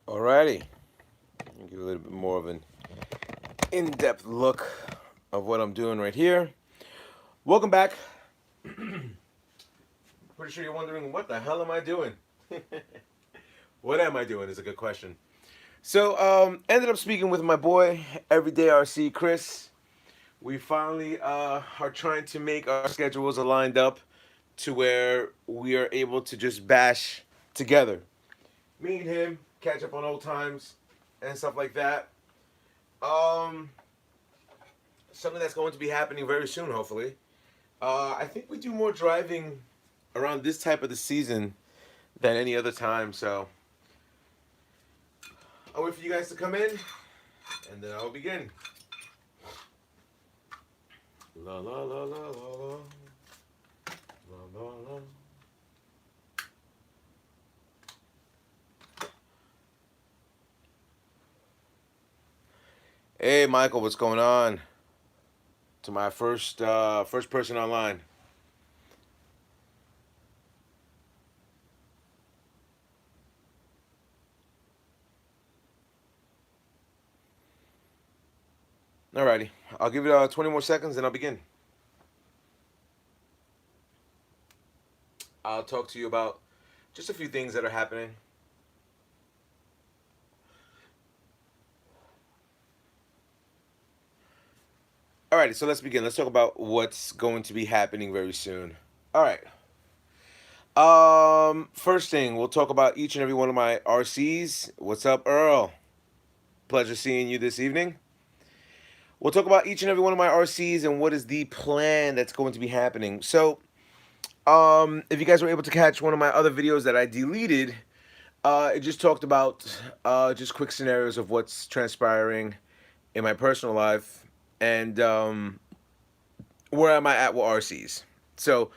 Alrighty, I'll give you a little bit more of an in-depth look of what I'm doing right here. Welcome back. Pretty sure you're wondering, what the hell am I doing? What am I doing is a good question. So, ended up speaking with my boy, Everyday RC Chris. We finally are trying to make our schedules aligned up to where we are able to just bash together. Me and him catch up on old times and stuff like that. Um, Something that's going to be happening very soon, hopefully. I think we do more driving around this type of the season than any other time. So I'll wait for you guys to come in, and then I'll begin. La la la la la la la la. Hey, Michael, what's going on? To my first person online. Alrighty, I'll give it 20 more seconds, and I'll begin. I'll talk to you about just a few things that are happening. Alrighty, so let's begin. Let's talk about what's going to be happening very soon. All right. First thing, we'll talk about each and every one of my RCs. What's up, Earl? Pleasure seeing you this evening. We'll talk about each and every one of my RCs and what is the plan that's going to be happening. So, if you guys were able to catch one of my other videos that I deleted, it just talked about just quick scenarios of what's transpiring in my personal life and where am I at with RCs. So,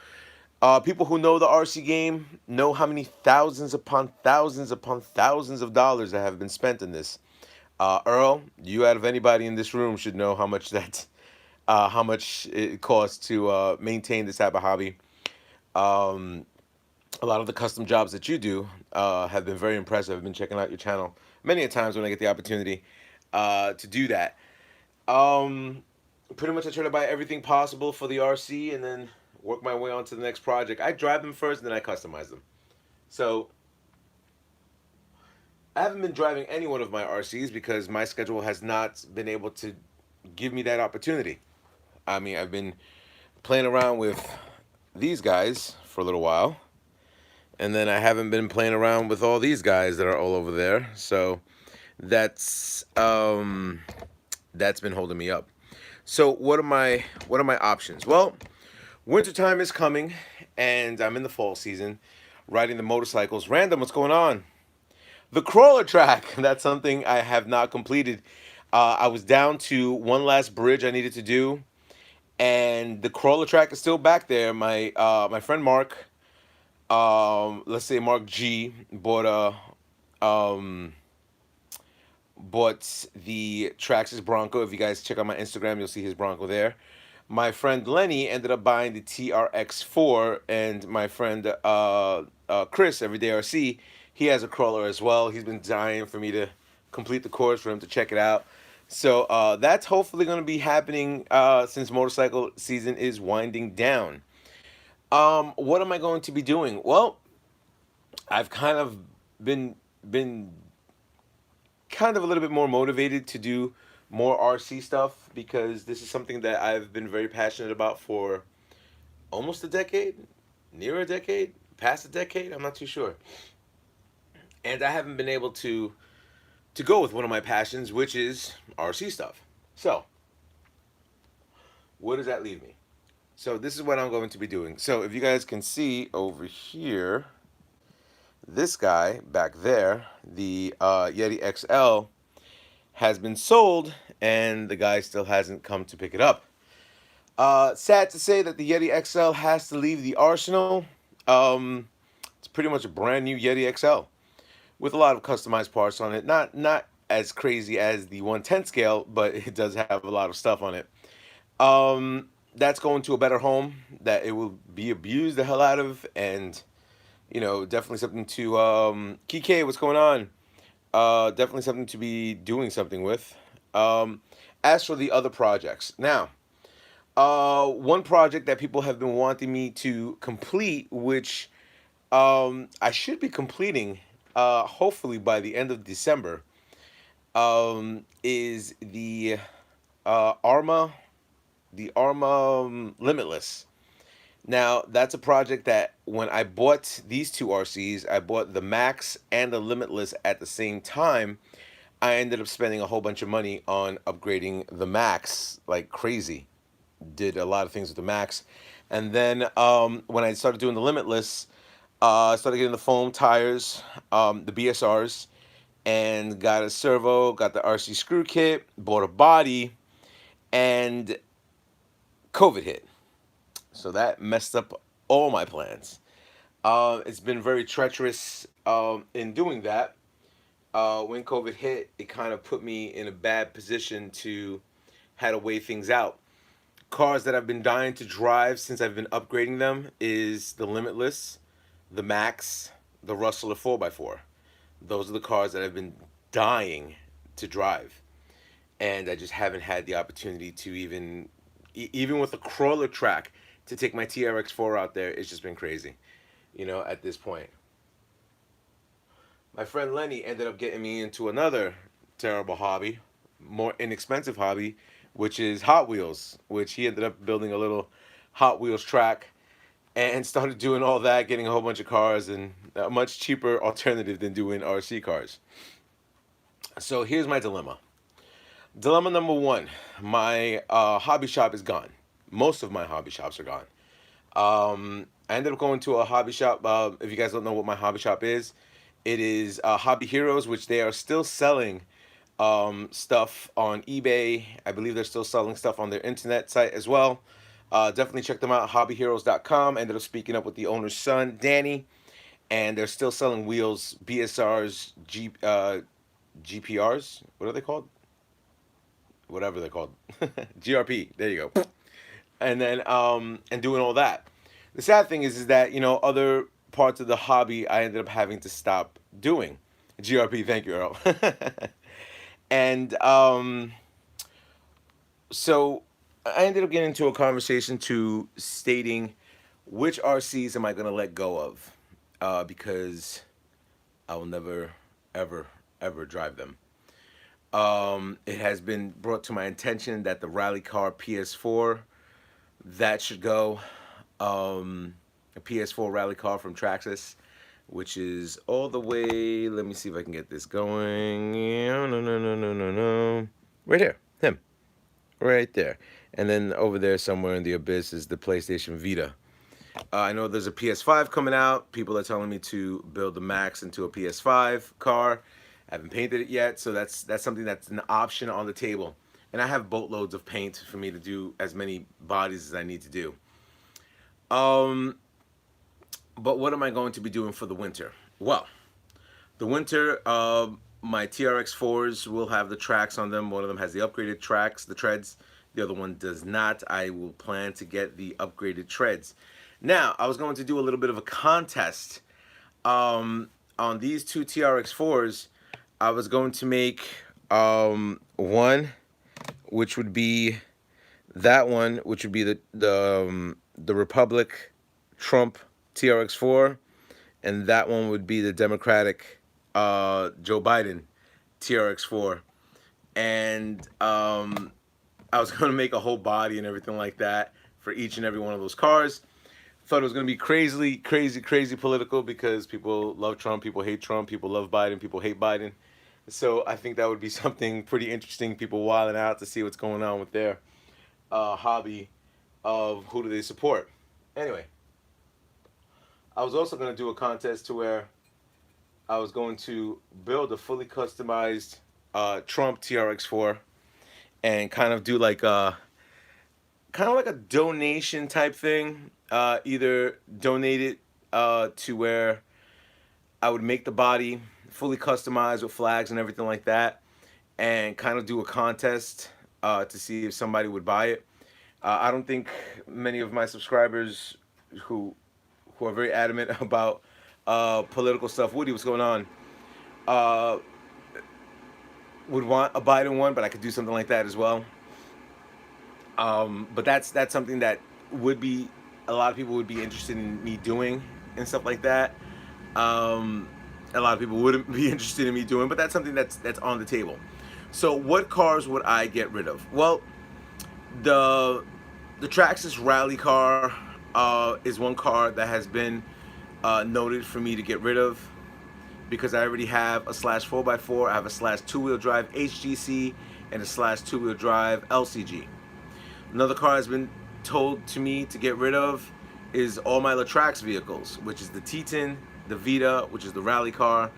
people who know the RC game know how many thousands upon thousands of dollars that have been spent in this. Earl, you out of anybody in this room should know how much it costs to maintain this type of hobby. Um, a lot of the custom jobs that you do have been very impressive. I've been checking out your channel many a times when I get the opportunity to do that. Um, Pretty much I try to buy everything possible for the RC and then work my way on to the next project. I drive them first and then I customize them. So I haven't been driving any one of my RCs because my schedule has not been able to give me that opportunity. I mean, I've been playing around with these guys for a little while, and then I haven't been playing around with all these guys that are all over there. So that's that's been holding me up. So what are my options? Well, wintertime is coming, and I'm in the fall season, riding the motorcycles. Random, what's going on? The crawler track. That's something I have not completed. I was down to one last bridge I needed to do, and the crawler track is still back there. My friend Mark, let's say Mark G, bought the Traxxas Bronco. If you guys check out my Instagram, you'll see his Bronco there. My friend Lenny ended up buying the TRX4, and my friend Chris, Everyday RC, he has a crawler as well. He's been dying for me to complete the course for him to check it out. So that's hopefully going to be happening since motorcycle season is winding down. What am I going to be doing? Well, I've kind of been kind of a little bit more motivated to do more RC stuff because this is something that I've been very passionate about for almost a decade, near a decade, past a decade. I'm not too sure, and I haven't been able to go with one of my passions, which is RC stuff. So, where does that leave me? So this is what I'm going to be doing. So if you guys can see over here, this guy back there, the Yeti XL, has been sold, and the guy still hasn't come to pick it up. Sad to say that the Yeti XL has to leave the arsenal. It's pretty much a brand new Yeti XL with a lot of customized parts on it. Not as crazy as the 110 scale, but it does have a lot of stuff on it. That's going to a better home that it will be abused the hell out of, and definitely something to Kike, what's going on? Definitely something to be doing something with. Um, as for the other projects, now, one project that people have been wanting me to complete, which I should be completing, hopefully by the end of December, is Arma, the Arma Limitless. Now, that's a project that when I bought these two RCs, I bought the Max and the Limitless at the same time. I ended up spending a whole bunch of money on upgrading the Max like crazy. Did a lot of things with the Max. And then when I started doing the Limitless, I started getting the foam tires, the BSRs, and got a servo, got the RC screw kit, bought a body, and COVID hit. So that messed up all my plans. It's been very treacherous in doing that. When COVID hit, it kind of put me in a bad position to how to weigh things out. Cars that I've been dying to drive since I've been upgrading them is the Limitless, the Max, the Rustler 4x4. Those are the cars that I've been dying to drive, and I just haven't had the opportunity to even with a crawler track, to take my TRX4 out there. It's just been crazy, at this point. My friend Lenny ended up getting me into another terrible hobby, more inexpensive hobby, which is Hot Wheels, which he ended up building a little Hot Wheels track and started doing all that, getting a whole bunch of cars, and a much cheaper alternative than doing RC cars. So here's my dilemma. Dilemma number one, my hobby shop is gone. Most of my hobby shops are gone. I ended up going to a hobby shop. If you guys don't know what my hobby shop is, it is Hobby Heroes, which they are still selling stuff on eBay. I believe they're still selling stuff on their internet site as well. Definitely check them out, hobbyheroes.com. Ended up speaking up with the owner's son, Danny, and they're still selling wheels, BSRs, GPRs. What are they called? Whatever they're called. GRP. There you go. And then and doing all that. The sad thing is that other parts of the hobby I ended up having to stop doing. GRP, thank you, Earl. And so I ended up getting into a conversation to stating which RCs am I going to let go of, because I will never, ever, ever drive them. It has been brought to my attention that the Rally Car PS4, that should go. A PS4 Rally Car from TRAXXAS, which is all the way. Let me see if I can get this going. Yeah, no, no, no, no, no, no. Right here, him, right there. And then over there somewhere in the abyss is the PlayStation Vita. I know there's a PS5 coming out. People are telling me to build the Max into a PS5 car. I haven't painted it yet, so that's something that's an option on the table. And I have boatloads of paint for me to do as many bodies as I need to do. But what am I going to be doing for the winter? Well, the winter, my TRX4s will have the tracks on them. One of them has the upgraded tracks, the treads. The other one does not. I will plan to get the upgraded treads. Now, I was going to do a little bit of a contest on these two TRX4s. I was going to make one, which would be that one, which would be the Republic Trump TRX4, and that one would be the Democratic Joe Biden TRX4. And I was going to make a whole body and everything like that for each and every one of those cars. Thought it was going to be crazy political, because people love Trump, people hate Trump, people love Biden, people hate Biden. So I think that would be something pretty interesting. People wilding out to see what's going on with their hobby of who do they support. Anyway, I was also going to do a contest to where I was going to build a fully customized Trump TRX4 and kind of do like a donation type thing. Either donate it to where I would make the body fully customized with flags and everything like that, and kind of do a contest to see if somebody would buy it. I don't think many of my subscribers who are very adamant about political stuff. Woody, what's going on? would want a Biden one, but I could do something like that as well. But that's something that would be a lot of people would be interested in me doing and stuff like that. Um, a lot of people wouldn't be interested in me doing, but that's something that's on the table. So, what cars would I get rid of? Well, the the Traxxas rally car is one car that has been noted for me to get rid of because I already have a slash 4x4, I have a slash two-wheel drive HGC, and a slash two-wheel drive LCG. Another car has been told to me to get rid of is all my Latrax vehicles, which is the Teton, the Vita, which is the rally car,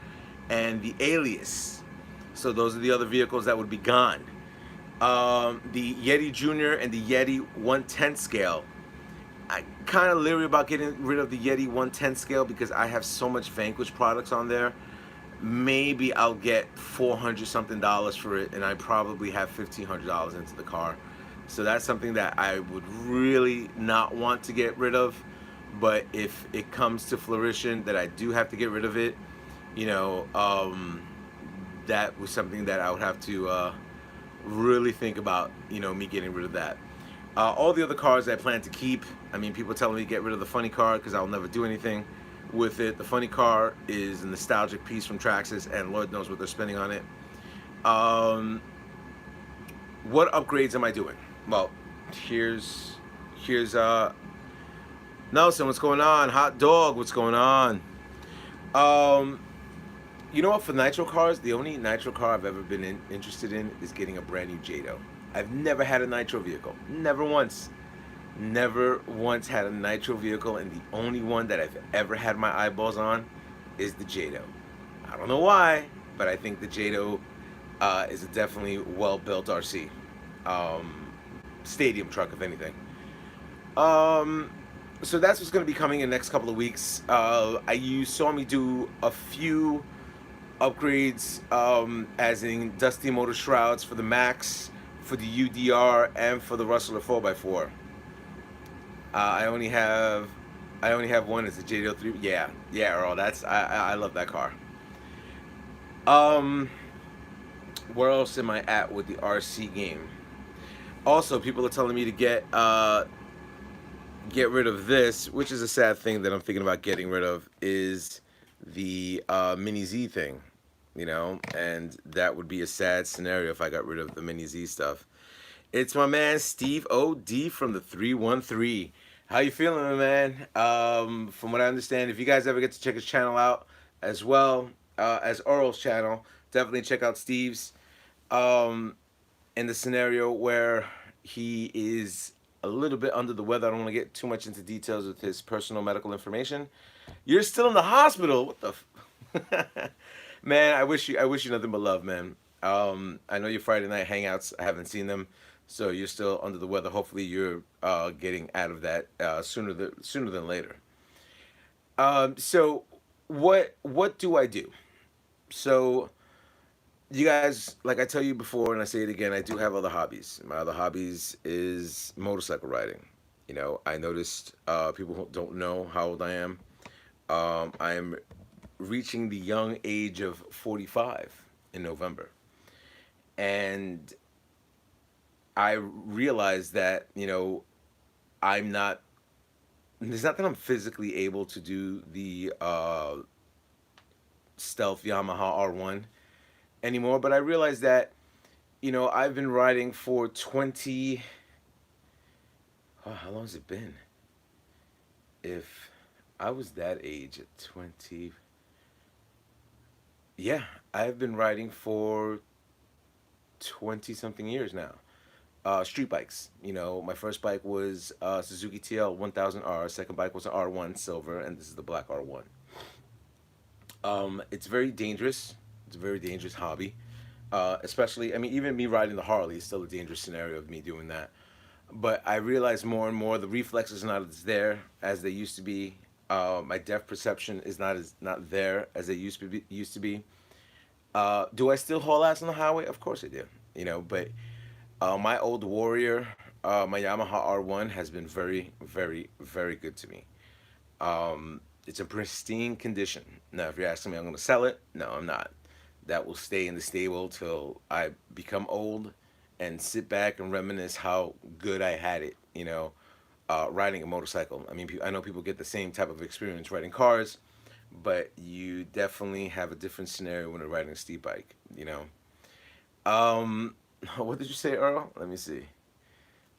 and the Alias. So those are the other vehicles that would be gone. The Yeti Junior and the Yeti 110 scale. I kind of leery about getting rid of the Yeti 110 scale because I have so much Vanquish products on there. Maybe I'll get 400 something dollars for it, and I probably have $1,500 into the car. So that's something that I would really not want to get rid of. But if it comes to fruition that I do have to get rid of it, you know, that was something that I would have to really think about, you know, me getting rid of that. All the other cars I plan to keep. I mean, people telling me to get rid of the funny car because I'll never do anything with it. The funny car is a nostalgic piece from Traxxas, and Lord knows what they're spending on it. Um, what upgrades am I doing? Well, here's Nelson, what's going on? Hot dog, what's going on? Um, you know what? For nitro cars, the only nitro car I've ever been interested in is getting a brand new Jado. I've never had a nitro vehicle, never once. Never once had a nitro vehicle, and the only one that I've ever had my eyeballs on is the Jado. I don't know why, but I think the Jado is a definitely well-built RC. Um, Stadium truck, if anything. Um, so that's what's going to be coming in the next couple of weeks. You saw me do a few upgrades, as in Dusty Motor Shrouds for the Max, for the UDR, and for the Rustler 4x4. I only have I only have one. It's a JDO3. Yeah, yeah, Earl. I love that car. Um, where else am I at with the RC game? Also, people are telling me to get rid of this, which is a sad thing that I'm thinking about getting rid of, is the Mini Z thing, you know, and that would be a sad scenario if I got rid of the Mini Z stuff. It's my man Steve OD from the 313. How you feeling, my man? From what I understand, if you guys ever get to check his channel out as well as Oral's channel, definitely check out Steve's. Um, in the scenario where he is a little bit under the weather, I don't want to get too much into details with his personal medical information. You're still in the hospital. What the? Man, I wish you nothing but love, man. I know your Friday night hangouts. I haven't seen them, so you're still under the weather. Hopefully, you're getting out of that sooner than later. So what do I do? So you guys, like I tell you before, and I say it again, I do have other hobbies. My other hobbies is motorcycle riding. You know, I noticed people who don't know how old I am. I am reaching the young age of 45 in November. And I realized that, you know, I'm not, it's not that I'm physically able to do the stealth Yamaha R1 anymore, but I realized that, you know, I've been riding for 20, oh, how long has it been? If I was that age at 20, yeah, I've been riding for 20 something years now. Street bikes. You know, my first bike was Suzuki TL 1000R. Second bike was an R1 silver, and this is the black R1. It's very dangerous. It's a very dangerous hobby. Especially, I mean, even me riding the Harley is still a dangerous scenario of me doing that. But I realize more and more the reflexes are not as there as they used to be. My depth perception is not there as they used to be. Do I still haul ass on the highway? Of course I do. You know, but my old Warrior, my Yamaha R1 has been very, very, very good to me. It's in pristine condition. Now, if you're asking me, I'm going to sell it. No, I'm not. that will stay in the stable till I become old and sit back and reminisce how good I had it, riding a motorcycle. I mean, I know people get the same type of experience riding cars, but you definitely have a different scenario when you're riding a steep bike. Um, what did you say, Earl? Let me see.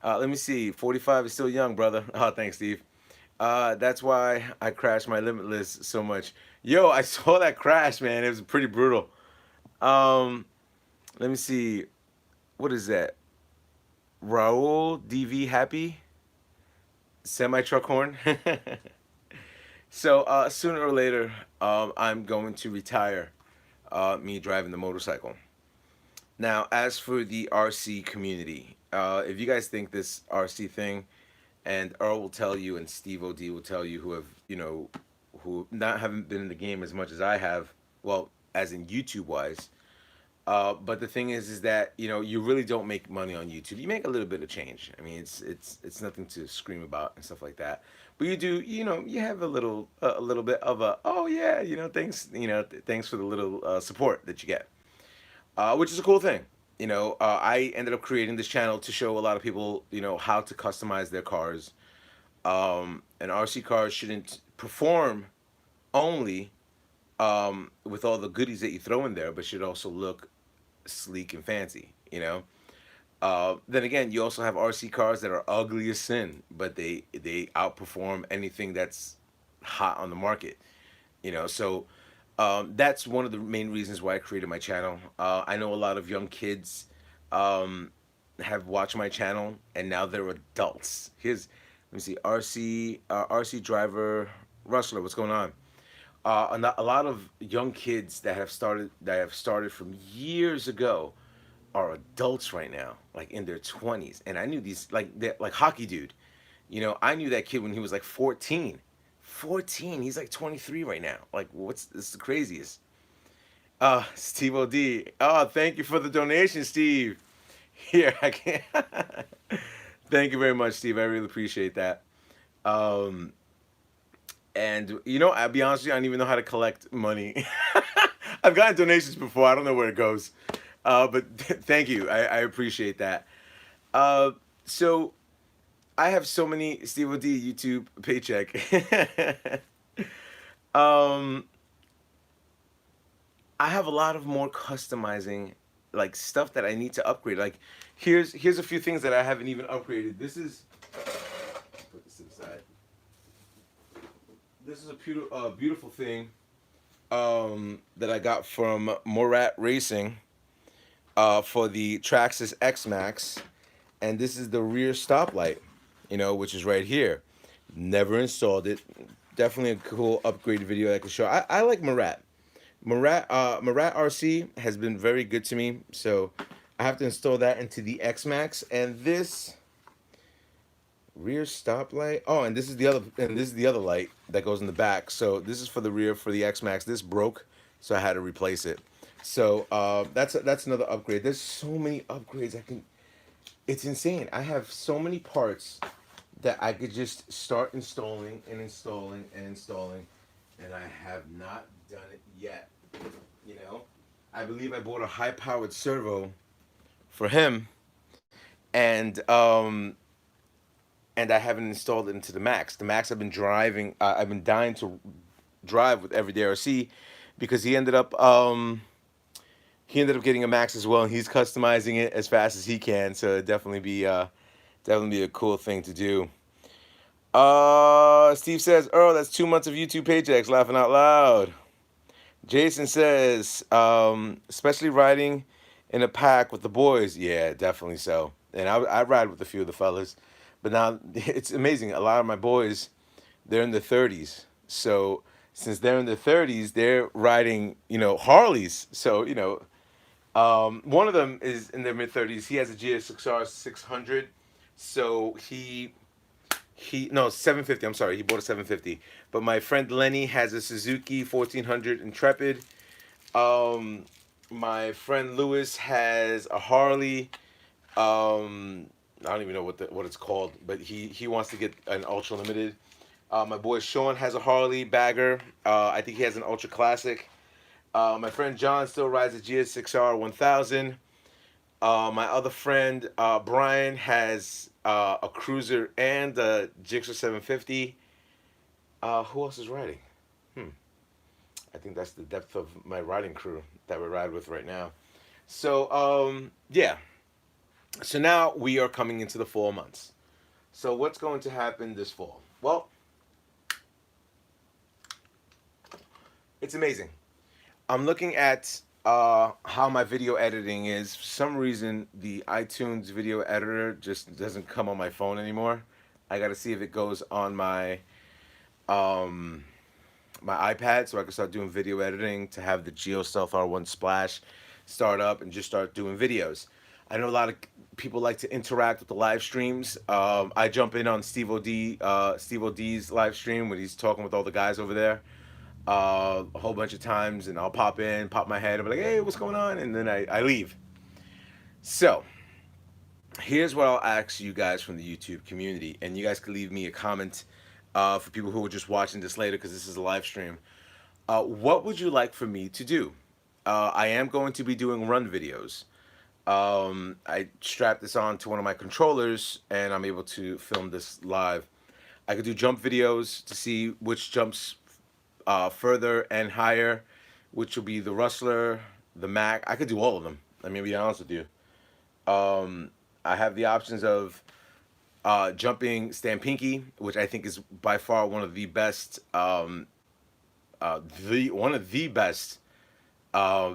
Let me see. 45 is still young, brother. Oh, thanks, Steve. That's why I crashed my Limitless so much. Yo, I saw that crash, man. It was pretty brutal. Um, Let me see. What is that? Raul DV Happy semi truck horn. So sooner or later, I'm going to retire. Me driving the motorcycle. Now, as for the RC community, if you guys think this RC thing, and Earl will tell you, and Steve OD will tell you, who not haven't been in the game as much as I have, well, as in YouTube wise. But the thing is that you really don't make money on YouTube. You make a little bit of change. I mean, it's nothing to scream about and stuff like that. But you do, you have a little bit of a, oh yeah, thanks, thanks for the little support that you get, which is a cool thing. I ended up creating this channel to show a lot of people, how to customize their cars. And RC cars shouldn't perform only with all the goodies that you throw in there, but should also look sleek and fancy. Then again, you also have RC cars that are ugly as sin, but they outperform anything that's hot on the market. So that's one of the main reasons why I created my channel. I know a lot of young kids um, have watched my channel, and now they're adults. Let me see, RC driver Rustler, what's going on? A lot of young kids that have started from years ago are adults right now, like in their 20s. And I knew these, like Hockey Dude. I knew that kid when he was like 14. 14, he's like 23 right now. Like, this is the craziest. Steve OD. Oh, thank you for the donation, Steve. Here, I can't. Thank you very much, Steve. I really appreciate that. Um, and I'll be honest with you, I don't even know how to collect money. I've gotten donations before. I don't know where it goes. But thank you. I appreciate that. Uh, so I have so many Steve OD YouTube paycheck. um, I have a lot of more customizing, like stuff that I need to upgrade. Like, here's a few things that I haven't even upgraded. Put this to the side. This is a beautiful thing that I got from Morat Racing for the TRAXXAS MAXX, and this is the rear stoplight, which is right here. Never installed it. Definitely a cool upgrade video I can show. I like Morat. Morat RC has been very good to me, so I have to install that into the X Max. And this rear stoplight. Oh, and this is the other light that goes in the back. So this is for the rear for the X Max. This broke, so I had to replace it. So that's another upgrade. There's so many upgrades I can. It's insane. I have so many parts that I could just start installing and installing and installing, and I have not done it yet. You know, I believe I bought a high-powered servo for him, and I haven't installed it into the Max. The Max I've been driving. I've been dying to drive with Everyday RC because he ended up getting a Max as well, and he's customizing it as fast as he can. So it'd definitely be a cool thing to do. Steve says, "Earl, that's 2 months of YouTube paychecks." Laughing out loud. Jason says, especially riding in a pack with the boys. Yeah, definitely so. And I ride with a few of the fellas, but now it's amazing. A lot of my boys, they're in their 30s. So since they're in their 30s, they're riding, Harleys. So one of them is in their mid 30s. He has a GSXR 600. So he no 750. I'm sorry, he bought a 750. But my friend Lenny has a Suzuki 1400 Intrepid. My friend Lewis has a Harley. I don't even know what it's called, but he wants to get an Ultra Limited. My boy Sean has a Harley Bagger. I think he has an Ultra Classic. My friend John still rides a GS6R 1000. My other friend Brian has a Cruiser and a Gixxer 750. Who else is riding? Hmm. I think that's the depth of my riding crew that we ride with right now. So yeah. So now we are coming into the fall months. So what's going to happen this fall? Well, it's amazing. I'm looking at how my video editing is. For some reason, the iTunes video editor just doesn't come on my phone anymore. I got to see if it goes on um, my iPad so I can start doing video editing to have the GeoStealth R1 Splash start up and just start doing videos. I know a lot of people like to interact with the live streams. I jump in on Steve O'D's live stream when he's talking with all the guys over there a whole bunch of times, and I'll pop in, pop my head, and be like, "Hey, what's going on?" And then I leave. So here's what I'll ask you guys from the YouTube community, and you guys can leave me a comment for people who are just watching this later because this is a live stream. What would you like for me to do? I am going to be doing run videos. I strapped this on to one of my controllers, and I'm able to film this live. I could do jump videos to see which jumps further and higher, which will be the Rustler, the Mac. I could do all of them. Let me be honest with you. I have the options of jumping Stampinky, which I think is by far one of the best, the one of the best uh,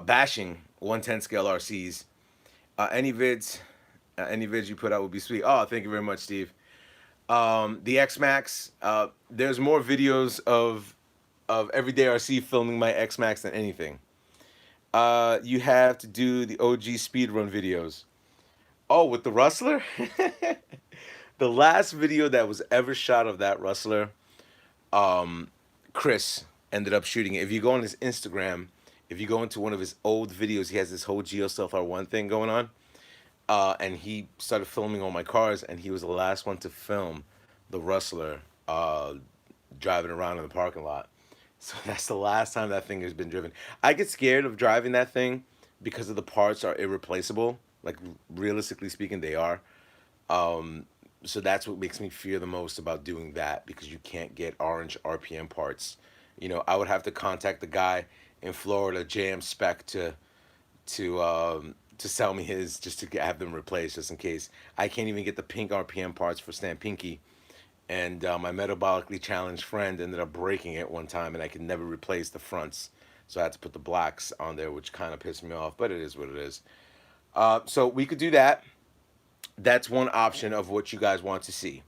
bashing 110 scale RCs. Any vids you put out would be sweet. Oh, thank you very much, Steve. The X Max. There's more videos of everyday RC filming my X Max than anything. You have to do the OG speedrun videos. Oh, with the Rustler? The last video that was ever shot of that Rustler, um, Chris ended up shooting it. If you go on his Instagram, if you go into one of his old videos, he has this whole GeoStealth R1 thing going on. And he started filming all my cars, and he was the last one to film the Rustler driving around in the parking lot. So that's the last time that thing has been driven. I get scared of driving that thing because of the parts are irreplaceable. Like realistically speaking, they are. Um, so that's what makes me fear the most about doing that because you can't get orange RPM parts. You know, I would have to contact the guy in Florida, JM Spec, to sell me his just to have them replaced just in case. I can't even get the pink RPM parts for Stamp Pinky, and my metabolically challenged friend ended up breaking it one time, and I could never replace the fronts, so I had to put the blacks on there, which kind of pissed me off. But it is what it is. So we could do that. That's one option of what you guys want to see.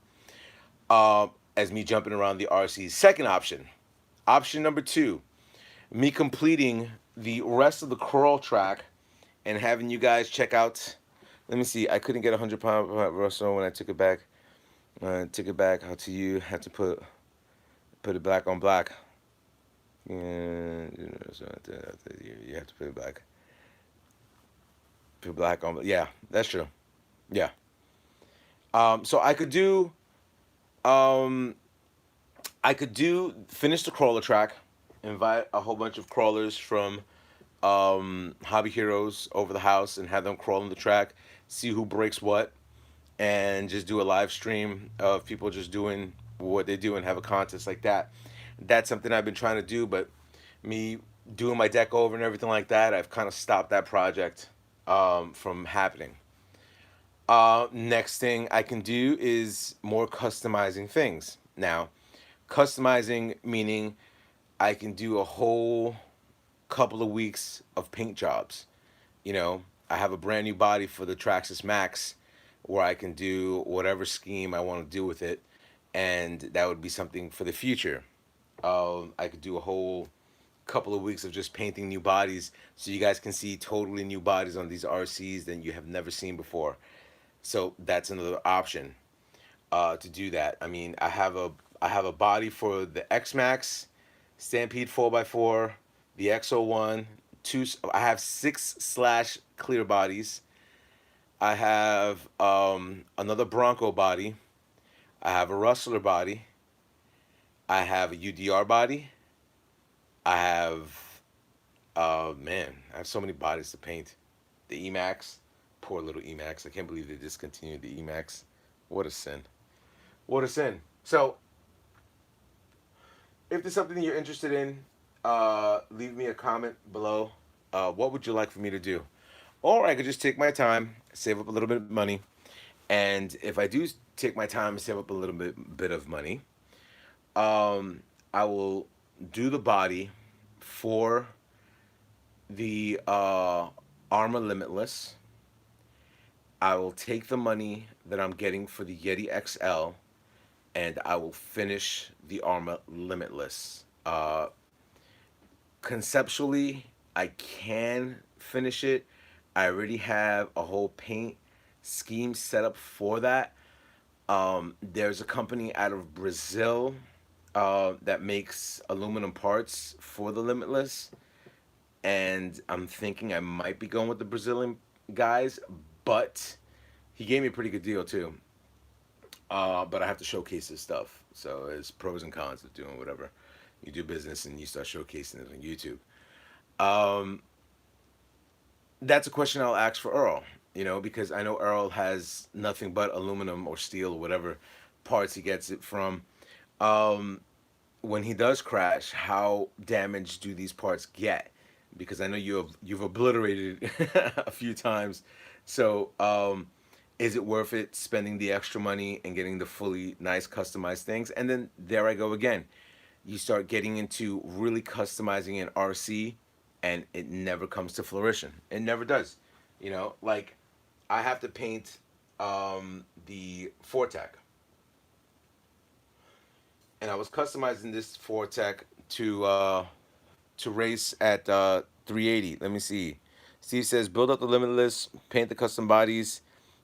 As me jumping around the RC. Second option, option number two, me completing the rest of the crawl track and having you guys check out. Let me see. I couldn't get 100 pound Russell when I took it back. Took it back. How to you have to put it black on black. Yeah, you have to put it black. Put black on. Yeah, that's true. Yeah. So um, I could do finish the crawler track, invite a whole bunch of crawlers from hobby heroes over the house and have them crawl on the track, see who breaks what, and just do a live stream of people just doing what they do and have a contest like that. That's something I've been trying to do, but me doing my deck over and everything like that, I've kind of stopped that project from happening. Next thing I can do is more customizing things. Now, customizing meaning I can do a whole couple of weeks of paint jobs. You know, I have a brand new body for the TRAXXAS MAXX where I can do whatever scheme I want to do with it, and that would be something for the future. I could do a whole couple of weeks of just painting new bodies so you guys can see totally new bodies on these RCs that you have never seen before. So that's another option to do that. I mean, I have a body for the X Max, Stampede 4x4, the XO1, two. I have six slash clear bodies. I have another Bronco body. I have a Rustler body. I have a UDR body. I have Man, I have so many bodies to paint. The Emax, poor little Emax. I can't believe they discontinued the Emax. What a sin. What a sin. So, if there's something you're interested in, leave me a comment below. What would you like for me to do? Or I could just take my time, save up a little bit of money, and if I do take my time and save up a little bit of money, um, I will do the body for the Arma Limitless. I will take the money that I'm getting for the Yeti XL and I will finish the Arma Limitless. Conceptually, I can finish it. I already have a whole paint scheme set up for that. There's a company out of Brazil that makes aluminum parts for the Limitless, and I'm thinking I might be going with the Brazilian guys, but he gave me a pretty good deal too. But I have to showcase his stuff, so there's pros and cons of doing whatever. You do business and you start showcasing it on YouTube. Um, that's a question I'll ask for Earl, because I know Earl has nothing but aluminum or steel or whatever parts he gets it from. Um, when he does crash, how damaged do these parts get? Because I know you've obliterated a few times. So, is it worth it spending the extra money and getting the fully nice customized things? And then there I go again. You start getting into really customizing an RC, and it never comes to fruition. It never does. Like I have to paint the Fortec, and I was customizing this Fortec to race at 380. Let me see. Steve says build up the Limitless, paint the custom bodies,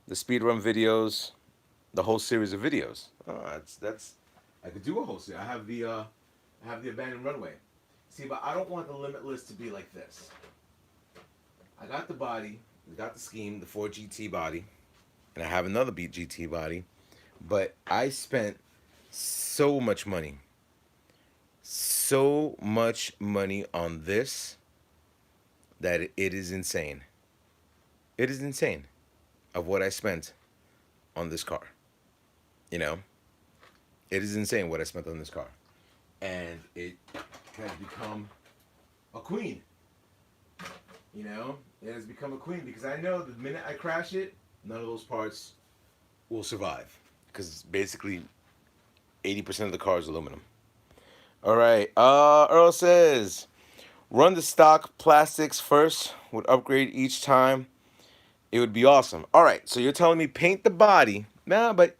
the speedrun videos, the whole series of videos. Oh, that's I could do a whole series. I have the abandoned runway. See, but I don't want the Limitless to be like this. I got the body, we got the scheme, the 4GT body, and I have another Beat GT body, but I spent so much money, so much money on this that it is insane. It is insane of what I spent on this car. You know, it is insane what I spent on this car, and it has become a queen. It has become a queen because I know the minute I crash it, none of those parts will survive because basically 80% of the car is aluminum. All right. Earl says, run the stock plastics first. Would upgrade each time. It would be awesome. All right. So you're telling me paint the body. Nah, but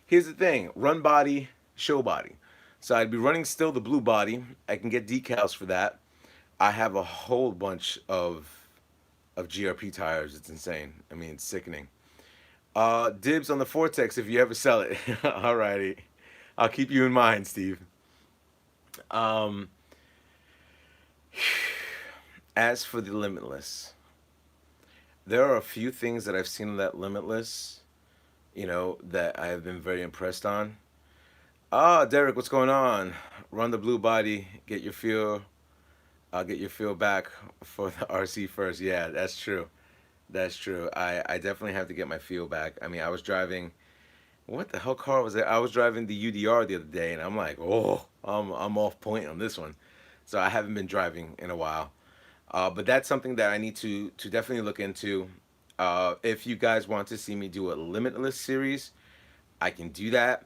here's the thing. Run body, show body. So I'd be running still the blue body. I can get decals for that. I have a whole bunch of GRP tires. It's insane. I mean, it's sickening. Dibs on the Vortex if you ever sell it. Alrighty. I'll keep you in mind, Steve. Um, as for the Limitless, there are a few things that I've seen in that Limitless, that I have been very impressed on. Derek, what's going on? Run the blue body, get your feel. I'll get your feel back for the RC first. Yeah, that's true. That's true. I definitely have to get my feel back. I mean, I was driving. What the hell car was that? I was driving the UDR the other day, and I'm like, oh, I'm off point on this one. So I haven't been driving in a while. But that's something that I need to definitely look into. If you guys want to see me do a Limitless series, I can do that.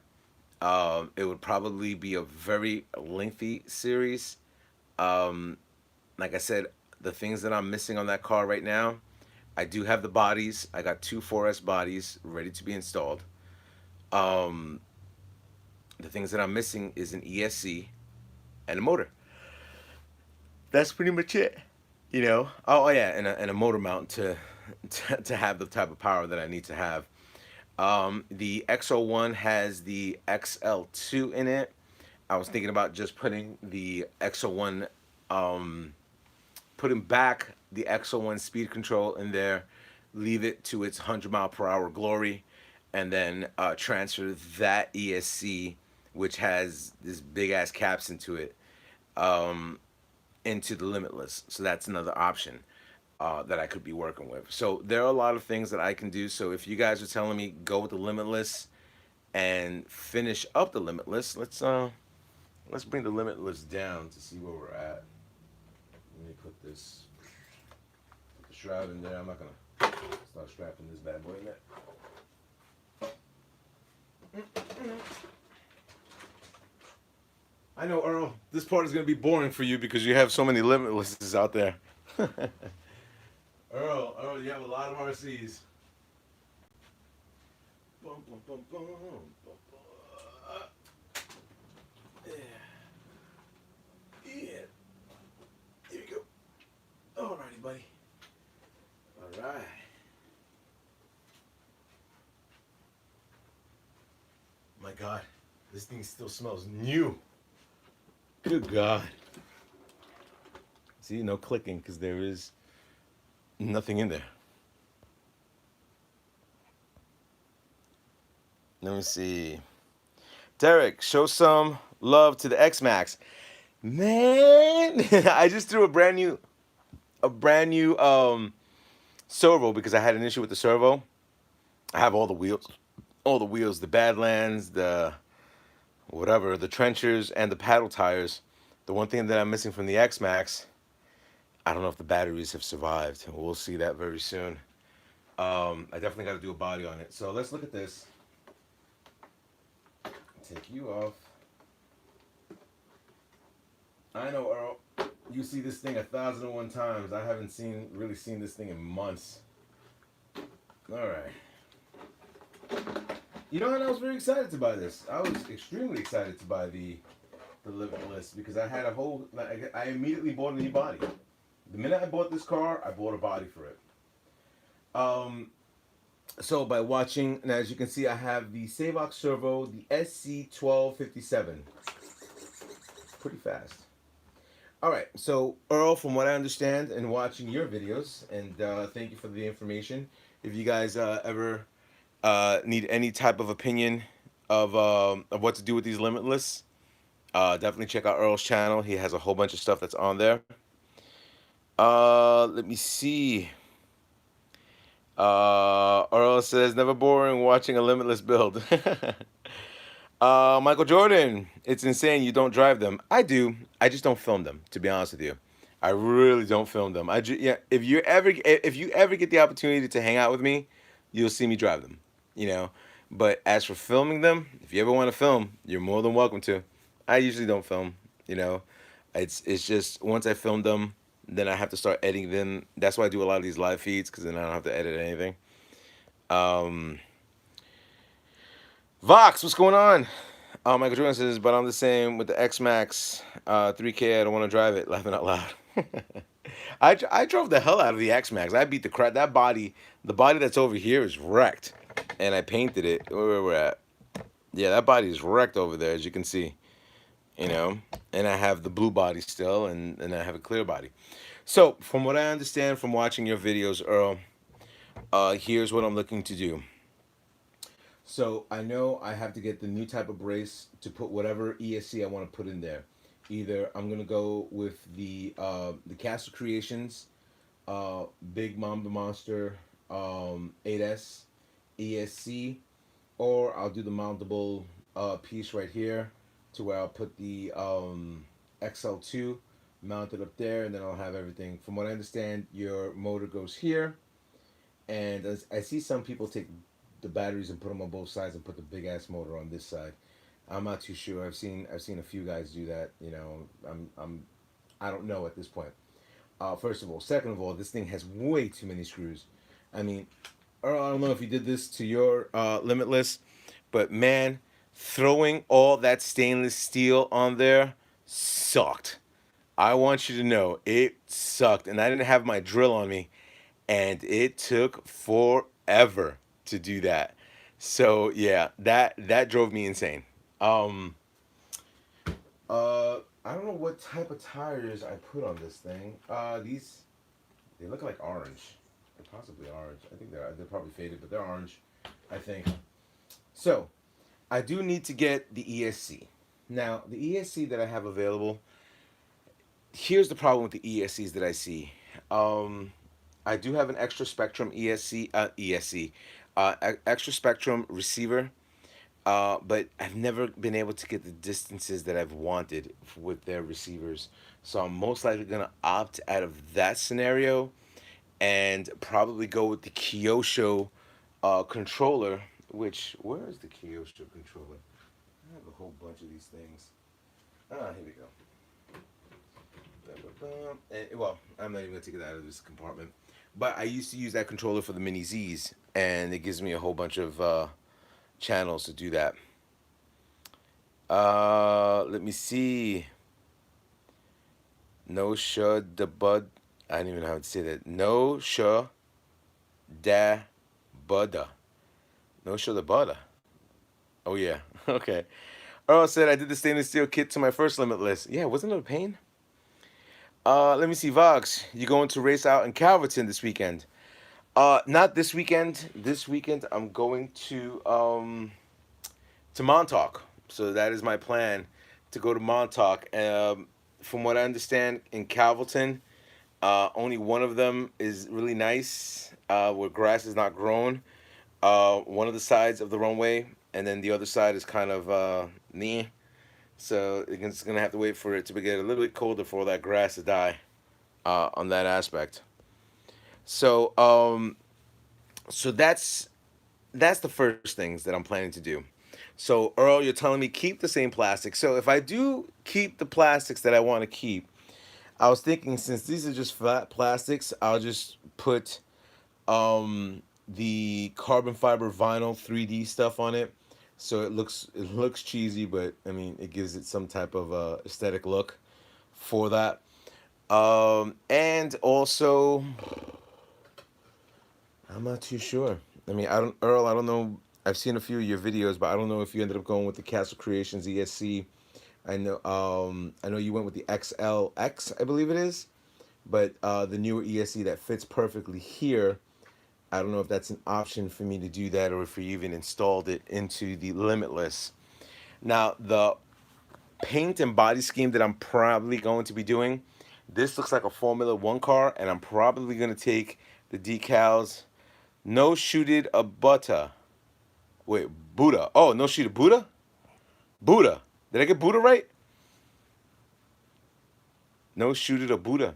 It would probably be a very lengthy series. Um, like I said, the things that I'm missing on that car right now, I do have the bodies. I got two 4S bodies ready to be installed. Um, the things that I'm missing is an ESC and a motor. That's pretty much it. Oh yeah, and a motor mount to have the type of power that I need to have. The XO1 has the XL2 in it. I was thinking about just putting the XO1, putting back the XO1 speed control in there, leave it to its 100 mile per hour glory, and then transfer that ESC, which has this big ass caps into it, into the Limitless. So that's another option that I could be working with. So there are a lot of things that I can do. So if you guys are telling me go with the Limitless and finish up the Limitless, let's bring the Limitless down to see where we're at. Let me put the shroud in there. I'm not gonna start strapping this bad boy in there. I know, Earl, this part is going to be boring for you because you have so many Limitlesses out there. Earl, you have a lot of RCs. Boom, boom, boom, boom, boom, boom. Yeah. Yeah. Here we go. Alrighty, buddy. Alright. My God, this thing still smells new. Good God. See, no clicking because there is nothing in there. Let me see. Derek, show some love to the X Max. Man, I just threw a brand new servo because I had an issue with the servo. I have all the wheels, the Badlands, the whatever, the trenchers, and the paddle tires. The one thing that I'm missing from the X Max, I don't know if the batteries have survived. We'll see that very soon. I definitely got to do a body on it. So let's look at this. Take you off. I know, Earl. You see this thing 1,001 times. I haven't really seen this thing in months. All right. You know, and I was very excited to buy this. I was extremely excited to buy the Limitless because I had a whole. I immediately bought a new body. The minute I bought this car, I bought a body for it. So by watching, and as you can see, I have the Savox Servo, the SC1257. Pretty fast. All right, so Earl, from what I understand and watching your videos, and thank you for the information. If you guys ever need any type of opinion of what to do with these Limitless, definitely check out Earl's channel. He has a whole bunch of stuff that's on there. Let me see. Earl says, never boring watching a Limitless build. Michael Jordan, it's insane you don't drive them. I do. I just don't film them, to be honest with you. I really don't film them. Yeah, if you ever get the opportunity to hang out with me, you'll see me drive them, you know. But as for filming them, if you ever want to film, you're more than welcome to. I usually don't film, you know. It's just once I film them, then I have to start editing them. That's why I do a lot of these live feeds because then I don't have to edit anything. Um, Vox, what's going on? Michael Jordan says, but I'm the same with the X Max 3K. I don't want to drive it. Laughing out loud. I drove the hell out of the X Max. I beat the crap. That body, the body that's over here is wrecked, and I painted it. Where we're at? Yeah, that body is wrecked over there, as you can see. You know, and I have the blue body still, and I have a clear body. So, from what I understand from watching your videos, Earl, here's what I'm looking to do. So I know I have to get the new type of brace to put whatever ESC I want to put in there. Either I'm gonna go with the Castle Creations Big Mamba Monster 8S ESC, or I'll do the mountable piece right here to where I'll put the XL2 mounted up there, and then I'll have everything. From what I understand, your motor goes here, and as I see some people take the batteries and put them on both sides and put the big ass motor on this side. I'm not too sure. I've seen a few guys do that. You know, I don't know at this point. First of all, second of all, this thing has way too many screws. I mean, Earl, I don't know if you did this to your Limitless, but man, throwing all that stainless steel on there sucked. I want you to know it sucked, and I didn't have my drill on me, and it took forever to do that. So yeah, that drove me insane. Um, I don't know what type of tires I put on this thing. These they look like orange. They're possibly orange. I think they're probably faded, but they're orange. I think. So I do need to get the ESC. Now the ESC that I have available Here's the problem with the ESCs that I see. Um, I do have an extra spectrum extra spectrum receiver, but I've never been able to get the distances that I've wanted with their receivers. So I'm most likely gonna opt out of that scenario and probably go with the Kyosho controller. Which, where is the Kyosho controller? I have a whole bunch of these things. Ah, here we go. Well, I'm not even gonna take it out of this compartment. But I used to use that controller for the Mini Z's, and it gives me a whole bunch of channels to do that. Let me see. No sure the bud. I don't even know how to say that. No sure da butter. No sure the butter. Oh yeah. Okay. Earl said I did the stainless steel kit to my first Limitless. Yeah, wasn't it a pain? Let me see, Vox. You going to race out in Calverton this weekend? Not this weekend. This weekend I'm going to Montauk. So that is my plan to go to Montauk. From what I understand, in Calverton, only one of them is really nice, where grass is not grown. One of the sides of the runway, and then the other side is kind of knee. So it's gonna have to wait for it to get a little bit colder for that grass to die on that aspect. So so that's the first things that I'm planning to do. So Earl, you're telling me keep the same plastic. So if I do keep the plastics that I want to keep, I was thinking since these are just flat plastics, I'll just put the carbon fiber vinyl 3D stuff on it. So it looks cheesy, but I mean it gives it some type of aesthetic look for that. And also I'm not too sure. I mean, I don't, Earl. I don't know. I've seen a few of your videos, but I don't know if you ended up going with the Castle Creations ESC. I know. I know you went with the XLX, I believe it is, but the newer ESC that fits perfectly here. I don't know if that's an option for me to do that, or if you even installed it into the Limitless. Now, the paint and body scheme that I'm probably going to be doing. This looks like a Formula One car, and I'm probably going to take the decals. No shooted a butter. Wait, Buddha. Oh, no shooted Buddha? Buddha. Did I get Buddha right? No shooted a Buddha.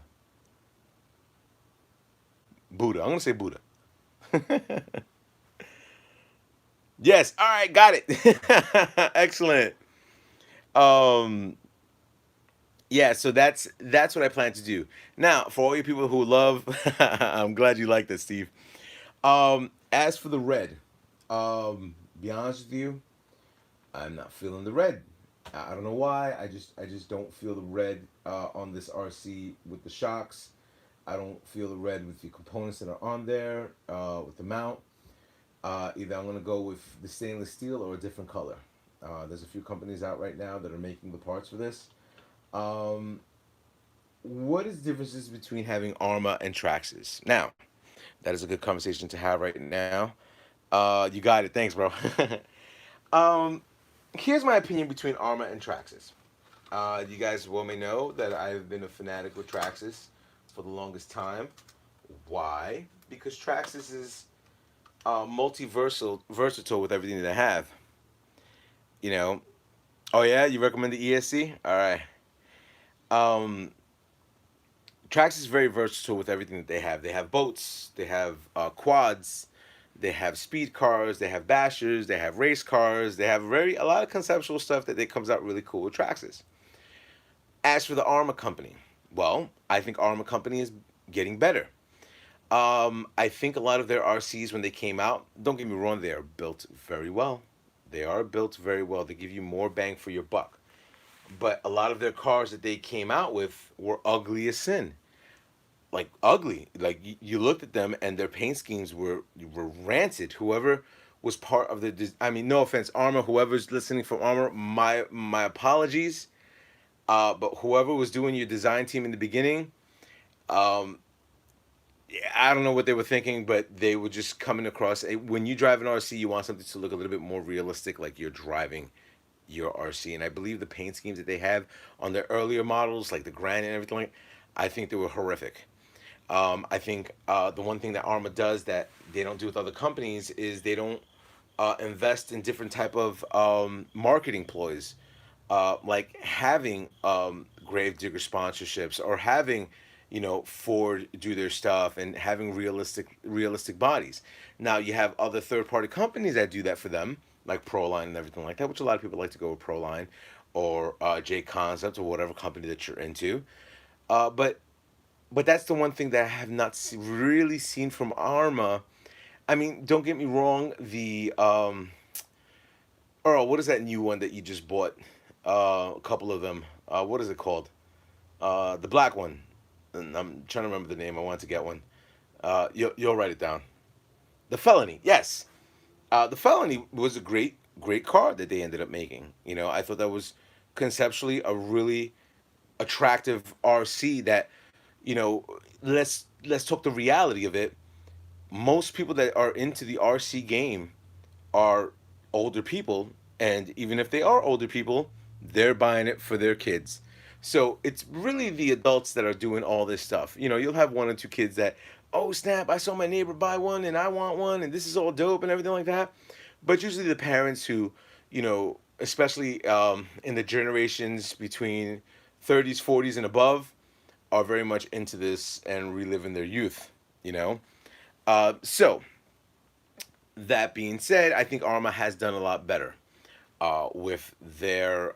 Buddha. I'm gonna say Buddha. Yes. All right. Got it. Excellent. Um. Yeah. So that's what I plan to do. Now, for all you people who love, I'm glad you like this, Steve. As for the red, be honest with you, I'm not feeling the red. I don't know why. I just don't feel the red on this RC with the shocks. I don't feel the red with the components that are on there with the mount. Either I'm gonna go with the stainless steel or a different color. There's a few companies out right now that are making the parts for this. Um, what is the differences between having Arma and Traxxas? Now, that is a good conversation to have right now. You got it. Thanks, bro. um, Here's my opinion between Arma and Traxxas. You guys well may know that I've been a fanatic with Traxxas for the longest time. Why? Because Traxxas is versatile with everything that they have. You know. Oh yeah, you recommend the ESC? All right. Um, Traxxas is very versatile with everything that they have. They have boats. They have quads. They have speed cars. They have bashers. They have race cars. They have a lot of conceptual stuff that they comes out really cool with Traxxas. As for the Arma company, well, I think Arma company is getting better. I think a lot of their RCs when they came out, don't get me wrong, they are built very well. They are built very well. They give you more bang for your buck. But a lot of their cars that they came out with were ugly as sin. Like ugly. Like you looked at them and their paint schemes were rancid. Whoever was part of I mean, no offense, Armor. Whoever's listening from Armor, my apologies. But whoever was doing your design team in the beginning, um, yeah, I don't know what they were thinking, but they were just coming across. When you drive an RC, you want something to look a little bit more realistic, like you're driving your RC. And I believe the paint schemes that they have on their earlier models, like the Granite and everything, I think they were horrific. I think the one thing that Arma does that they don't do with other companies is they don't invest in different type of marketing ploys, like having Gravedigger sponsorships or having, Ford do their stuff and having realistic bodies. Now you have other third party companies that do that for them, like Proline and everything like that, which a lot of people like to go with Proline or J Concept or whatever company that you're into. But that's the one thing that I have not really seen from Arma. I mean, don't get me wrong. The Earl, what is that new one that you just bought? A couple of them. What is it called? The black one. And I'm trying to remember the name. I wanted to get one. You'll write it down. The Felony. Yes. The Felony was a great car that they ended up making. I thought that was conceptually a really attractive RC that, you know, let's talk the reality of it. Most people that are into the RC game are older people, and even if they are older people, they're buying it for their kids. So it's really the adults that are doing all this stuff. You'll have one or two kids that, oh snap, I saw my neighbor buy one and I want one and this is all dope and everything like that. But usually the parents who, especially in the generations between 30s, 40s, and above, are very much into this and reliving their youth. You know, so that being said, I think Arma has done a lot better with their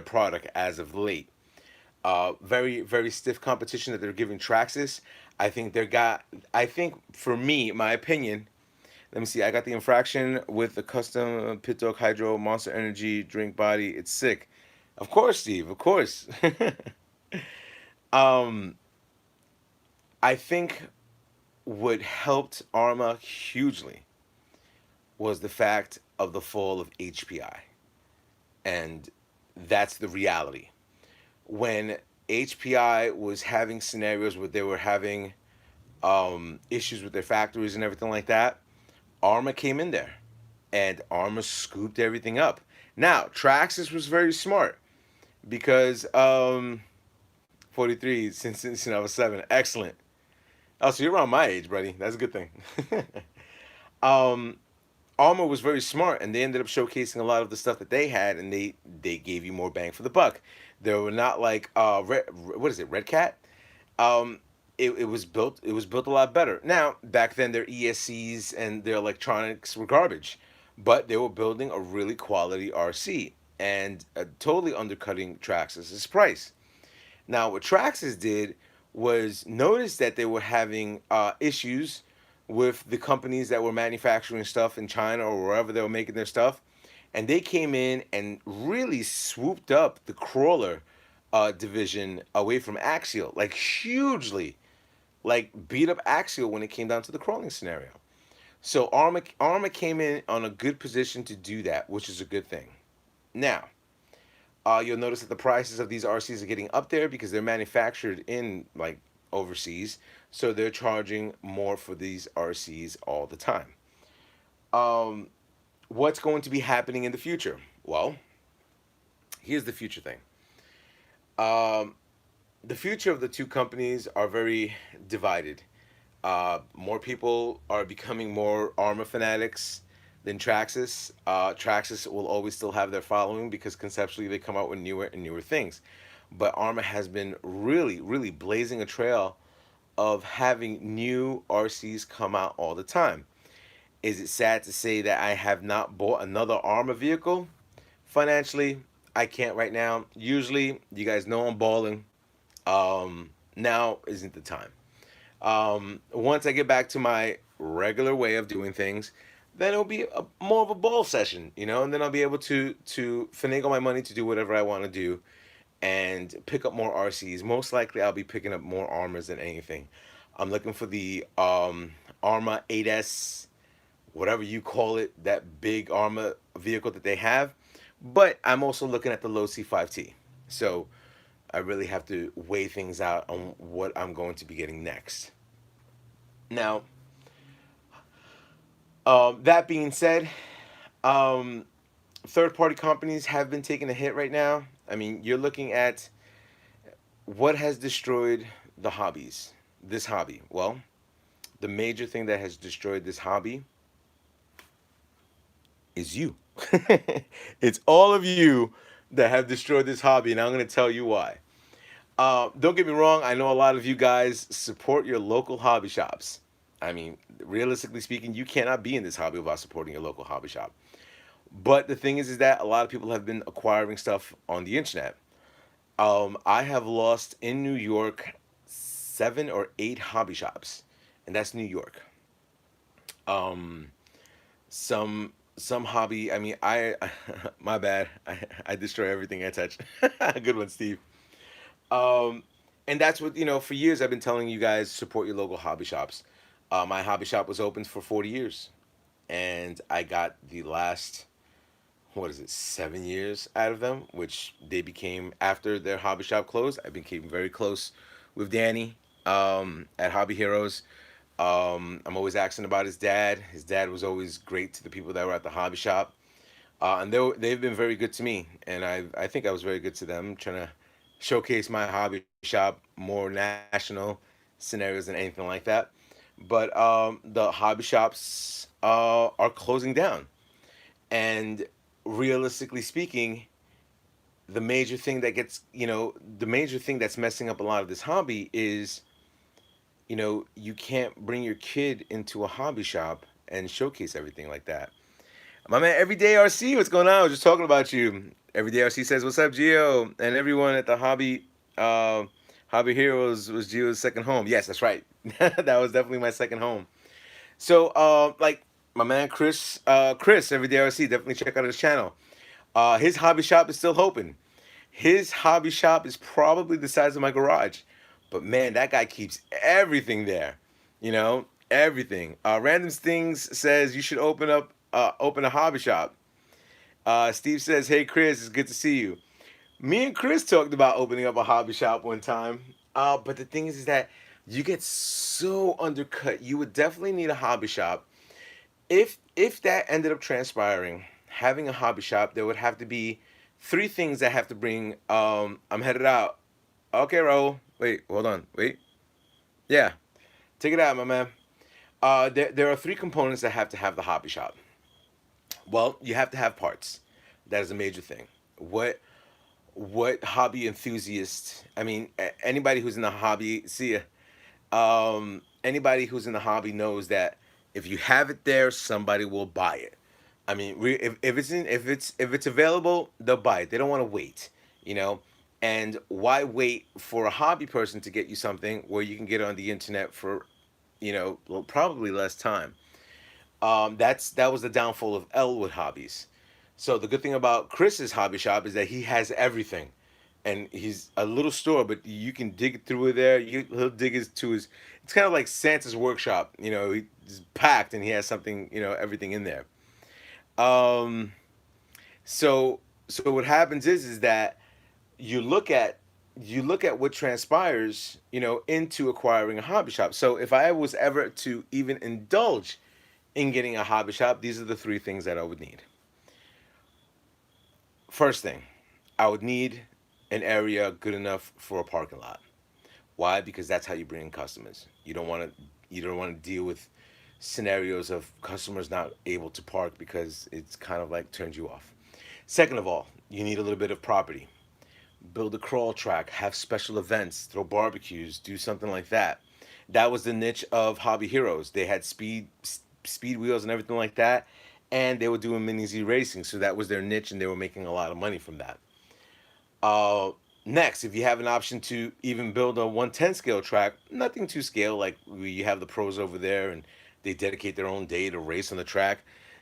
product as of late. Very very stiff competition that they're giving Traxxas. I think for me, my opinion. Let me see. I got the infraction with the custom Pit Dog Hydro Monster Energy drink body. It's sick. Of course, Steve. Of course. um, I think what helped Arma hugely was the fact of the fall of HPI. And that's the reality. When HPI was having scenarios where they were having issues with their factories and everything like that, Arma came in there and Arma scooped everything up. Now, Traxxas was very smart because 43 since I was 7. Excellent. Oh, so you're around my age, buddy. That's a good thing. um, Arma was very smart, and they ended up showcasing a lot of the stuff that they had, and they gave you more bang for the buck. They were not like what is it, Red Cat? Um, it was built a lot better. Now back then their ESCs and their electronics were garbage, but they were building a really quality RC and totally undercutting Traxxas's price. Now, what Traxxas did was notice that they were having issues with the companies that were manufacturing stuff in China or wherever they were making their stuff, and they came in and really swooped up the crawler division away from Axial, like hugely, like beat up Axial when it came down to the crawling scenario. So Arma came in on a good position to do that, which is a good thing. Now, you'll notice that the prices of these RCs are getting up there because they're manufactured in like overseas, so they're charging more for these RCs all the time. Um, what's going to be happening in the future? Well, here's the future thing. Um, the future of the two companies are very divided. More people are becoming more Arma fanatics than Traxxas. Traxxas will always still have their following because conceptually they come out with newer and newer things. But Arma has been really, really blazing a trail of having new RCs come out all the time. Is it sad to say that I have not bought another Arma vehicle? Financially, I can't right now. Usually, you guys know I'm balling. Now isn't the time. Once I get back to my regular way of doing things, then it'll be more of a ball session, and then I'll be able to finagle my money to do whatever I want to do and pick up more RCs. Most likely, I'll be picking up more Armors than anything. I'm looking for the Arma 8S, whatever you call it, that big Arma vehicle that they have. But I'm also looking at the low C5T. So I really have to weigh things out on what I'm going to be getting next. Now, that being said, um, third party companies have been taking a hit right now. I mean, you're looking at what has destroyed the hobbies, this hobby. Well, the major thing that has destroyed this hobby is you. It's all of you that have destroyed this hobby, and I'm going to tell you why. Don't get me wrong, I know a lot of you guys support your local hobby shops. I mean, realistically speaking, you cannot be in this hobby without supporting your local hobby shop. But the thing is that a lot of people have been acquiring stuff on the internet. I have lost in New York 7 or 8 hobby shops, and that's New York. Um, some hobby. I mean, my bad. I destroy everything I touch. Good one, Steve. Um, and that's what For years, I've been telling you guys support your local hobby shops. My hobby shop was open for 40 years, and I got the last, what is it, 7 years out of them, which they became after their hobby shop closed. I became very close with Danny at Hobby Heroes. I'm always asking about his dad. His dad was always great to the people that were at the hobby shop, and they've been very good to me, and I think I was very good to them, trying to showcase my hobby shop more national scenarios than anything like that. But the hobby shops are closing down, and realistically speaking, the major thing that's messing up a lot of this hobby is, you can't bring your kid into a hobby shop and showcase everything like that. My man, Everyday RC, what's going on? I was just talking about you. Everyday RC says, "What's up, Gio?" And everyone at the Hobby Heroes was Gio's second home. Yes, that's right. That was definitely my second home. So, like my man Chris, Everyday RC, definitely check out his channel. His hobby shop is still open. His hobby shop is probably the size of my garage, but man, that guy keeps everything there. Everything. Random Things says you should open a hobby shop. Steve says, "Hey Chris, it's good to see you." Me and Chris talked about opening up a hobby shop one time. But the thing is that you get so undercut. You would definitely need a hobby shop. If that ended up transpiring, having a hobby shop, there would have to be 3 things that have to bring. I'm headed out. Okay, Raul. Wait, hold on. Wait. Yeah, take it out, my man. There are 3 components that have to have the hobby shop. Well, you have to have parts. That is a major thing. What what hobby enthusiast? I mean, anybody who's in the hobby, see ya. Anybody who's in the hobby knows that if you have it there, somebody will buy it. I mean, if it's available, they'll buy it. They don't want to wait, you know. And why wait for a hobby person to get you something where you can get it on the internet for, probably less time? That was the downfall of Elwood Hobbies. So the good thing about Chris's hobby shop is that he has everything, and he's a little store, but you can dig through there. He'll dig his to his. It's kind of like Santa's workshop. He's packed, and he has something. Everything in there. Um, so what happens is that you look at you look at what transpires, into acquiring a hobby shop. So if I was ever to even indulge in getting a hobby shop, these are the 3 things that I would need. First thing, I would need an area good enough for a parking lot. Why? Because that's how you bring in customers. You don't want to deal with scenarios of customers not able to park because it's kind of like turns you off. Second of all, you need a little bit of property. Build a crawl track, have special events, throw barbecues, do something like that. That was the niche of Hobby Heroes. They had speed wheels and everything like that, and they were doing mini Z racing. So that was their niche, and they were making a lot of money from that. Uh, Next, if you have an option to even build a 110 scale track, nothing too scale, like you have the pros over there, and they dedicate their own day to race on the track.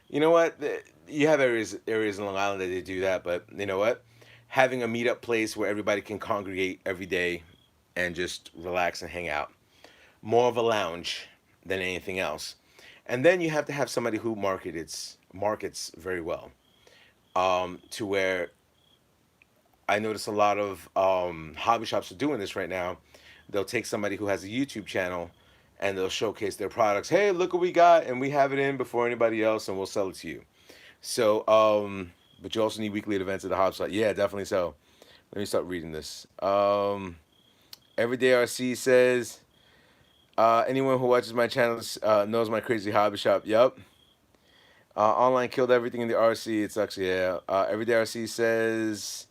You know what? You have areas in Long Island that they do that, but you know what? Having a meetup place where everybody can congregate every day and just relax and hang out, more of a lounge than anything else. And then you have to have somebody who markets very well, to where I notice a lot of hobby shops are doing this right now. They'll take somebody who has a YouTube channel and they'll showcase their products. Hey, look what we got, and we have it in before anybody else, and we'll sell it to you. So But you also need weekly events at the hop site. Yeah, definitely so. Let me start reading this. Everyday RC says, anyone who watches my channels knows my crazy hobby shop. Yup. Online killed everything in the RC. It's actually, yeah. Everyday RC says,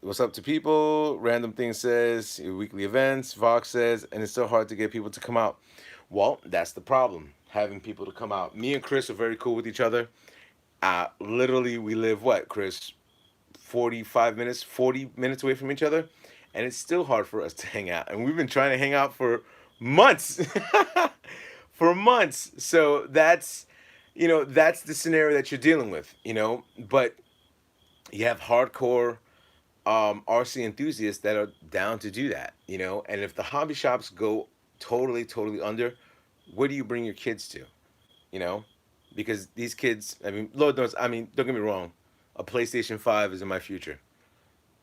what's up to people? Random thing says, weekly events. Vox says, and it's still hard to get people to come out. Well, that's the problem, having people to come out. Me and Chris are very cool with each other. Literally, we live, what, Chris? 45 minutes, 40 minutes away from each other. And it's still hard for us to hang out. And we've been trying to hang out for months. For months. So that's the scenario that you're dealing with, But you have hardcore RC enthusiasts that are down to do that. And if the hobby shops go totally, totally under, where do you bring your kids to? You know, because these kids, I mean, Lord knows, I mean, don't get me wrong, a PlayStation 5 is in my future.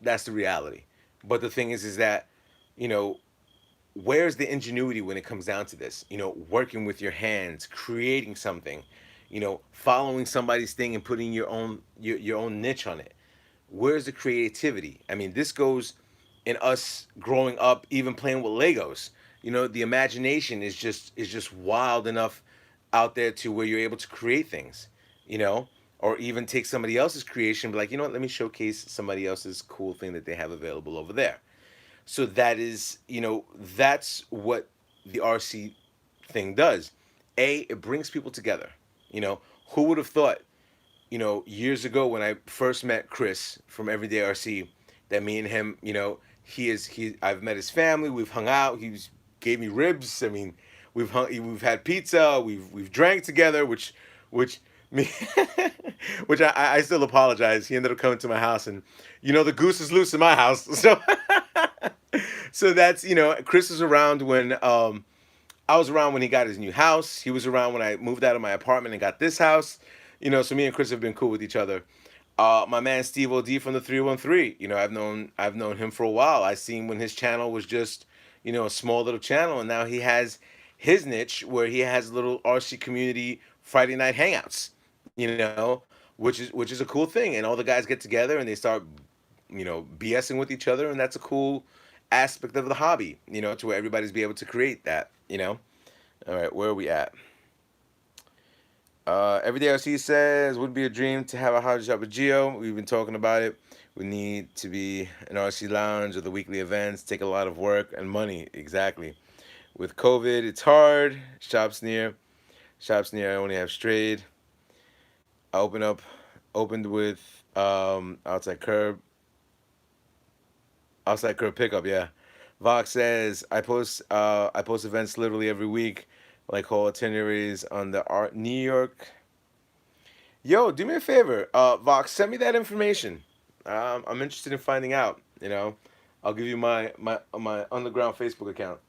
That's the reality. But the thing is that, you know, where's the ingenuity when it comes down to this? Working with your hands, creating something, following somebody's thing and putting your own niche on it. Where's the creativity? I mean, this goes in us growing up, even playing with Legos. The imagination is just wild enough out there to where you're able to create things, you know, or even take somebody else's creation, be like, you know what, let me showcase somebody else's cool thing that they have available over there. So that's what the RC thing does. It brings people together. Who would have thought, years ago when I first met Chris from Everyday RC, that me and him, I've met his family, we've hung out, he's gave me ribs. I mean, we've had pizza, we've drank together, which me, which I still apologize. He ended up coming to my house, and the goose is loose in my house, so so that's Chris was around when I was around when he got his new house. He was around when I moved out of my apartment and got this house. So me and Chris have been cool with each other. My man Steve OD from the 313. I've known him for a while. I seen when his channel was just a small little channel, and now he has his niche where he has little RC community Friday night hangouts. Which is a cool thing, and all the guys get together and they start BSing with each other, and that's a cool aspect of the hobby. To where everybody's be able to create that. All right, where are we at? Everyday RC says, would be a dream to have a hobby shop with Geo. We've been talking about it. We need to be an RC lounge or the weekly events. Take a lot of work and money. Exactly. With COVID, it's hard. Shops near. I only have strayed. I opened with outside curb. Outside curb pickup. Yeah. Vox says I post events literally every week, like whole itineraries on the art New York. Yo, do me a favor, Vox, send me that information. I'm interested in finding out. I'll give you my underground Facebook account.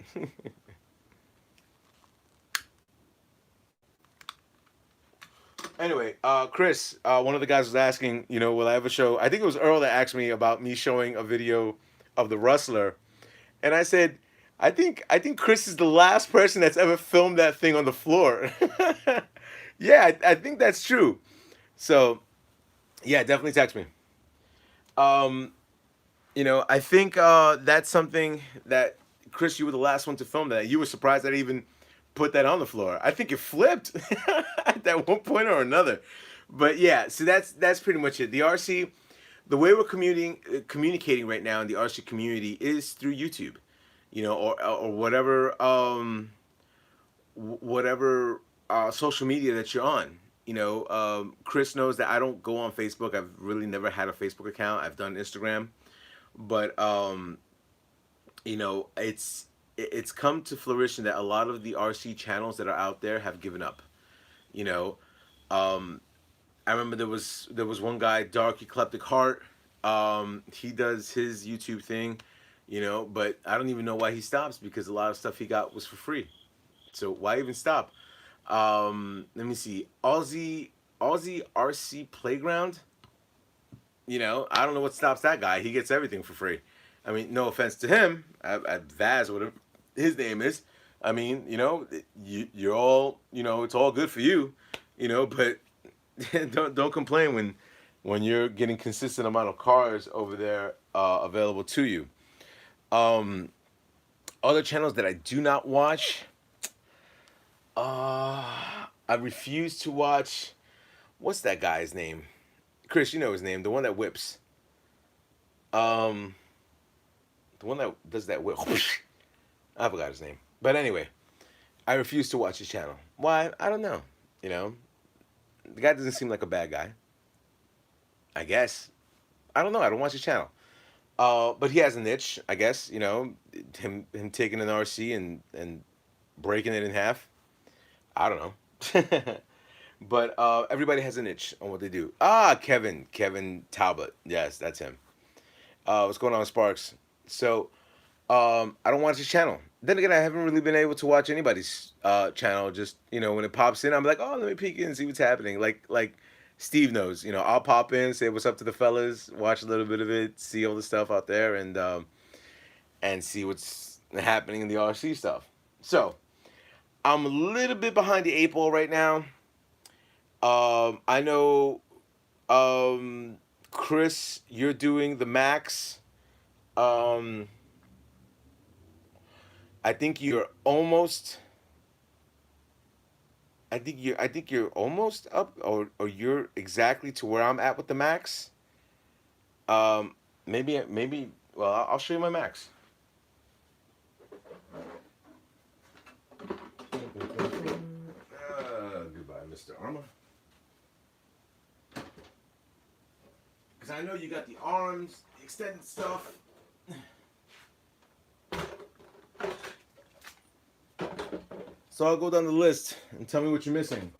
Anyway, Chris, one of the guys was asking, will I ever show? I think it was Earl that asked me about me showing a video of the Rustler, and I said, I think Chris is the last person that's ever filmed that thing on the floor. Yeah, I think that's true. So yeah, definitely text me. Um, I think that's something that Chris, you were the last one to film that. You were surprised that I even put that on the floor. I think it flipped at that one point or another. But yeah, so that's pretty much it. The RC, the way we're communicating right now in the RC community is through YouTube, or whatever whatever social media that you're on. Chris knows that I don't go on Facebook. I've really never had a Facebook account. I've done Instagram, but it's come to fruition that a lot of the RC channels that are out there have given up. You know, um, I remember there was one guy, Dark Eclectic Heart. He does his YouTube thing, but I don't even know why he stops because a lot of stuff he got was for free. So why even stop? Let me see. Aussie RC Playground. I don't know what stops that guy. He gets everything for free. I mean, no offense to him, at Vaz, whatever his name is. I mean, you're all, it's all good for you, but don't complain when, when you're getting consistent amount of cars over there available to you. Um, Other channels that I do not watch, I refuse to watch. What's that guy's name? Chris, you know his name, the one that whips. Um, the one that does that whip. I forgot his name. But anyway, I refuse to watch his channel. Why? I don't know. You know, the guy doesn't seem like a bad guy. I guess. I don't know. I don't watch his channel. But he has a niche, I guess. You know, him taking an RC and breaking it in half. I don't know. But everybody has a niche on what they do. Kevin Talbot. Yes, that's him. What's going on, Sparks? So I don't watch his channel. Then again, I haven't really been able to watch anybody's channel. Just when it pops in, I'm like, oh, let me peek in and see what's happening. Like Steve knows. I'll pop in, say what's up to the fellas, watch a little bit of it, see all the stuff out there, and see what's happening in the RC stuff. So I'm a little bit behind the eight ball right now. I know, Chris, you're doing the Max. Um, I think you're almost. I think you're almost up, or you're exactly to where I'm at with the Max. Maybe. Well, I'll show you my Max. Goodbye, Mr. Arma. Because I know you got the arms, the extended stuff. So I'll go down the list and tell me what you're missing.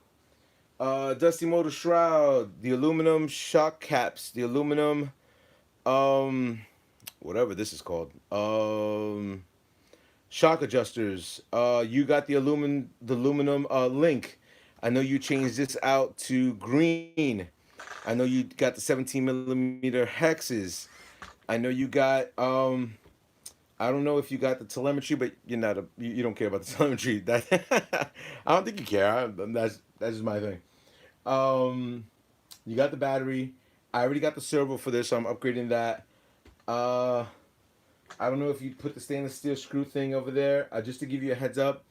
Dusty Motor Shroud, the aluminum shock caps, the aluminum, um, whatever this is called, shock adjusters. You got the aluminum link. I know you changed this out to green. I know you got the 17 millimeter hexes. I know you got I don't know if you got the telemetry, but you're not you don't care about the telemetry. That I don't think you care. That's just my thing. Um, you got the battery. I already got the servo for this, so I'm upgrading that. Uh, I don't know if you put the stainless steel screw thing over there. Just to give you a heads up,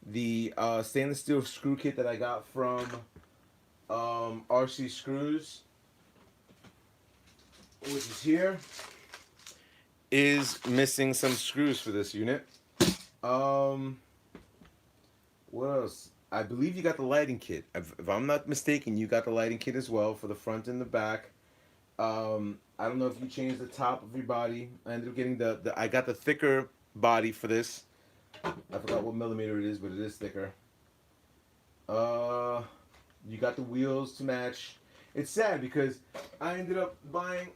the stainless steel screw kit that I got from RC Screws, which is here, is missing some screws for this unit. Um, what else? I believe you got the lighting kit. If I'm not mistaken, you got the lighting kit as well for the front and the back. I don't know if you changed the top of your body. I ended up getting the I got the thicker body for this. I forgot what millimeter it is, but it is thicker. Uh, you got the wheels to match. It's sad because I ended up buying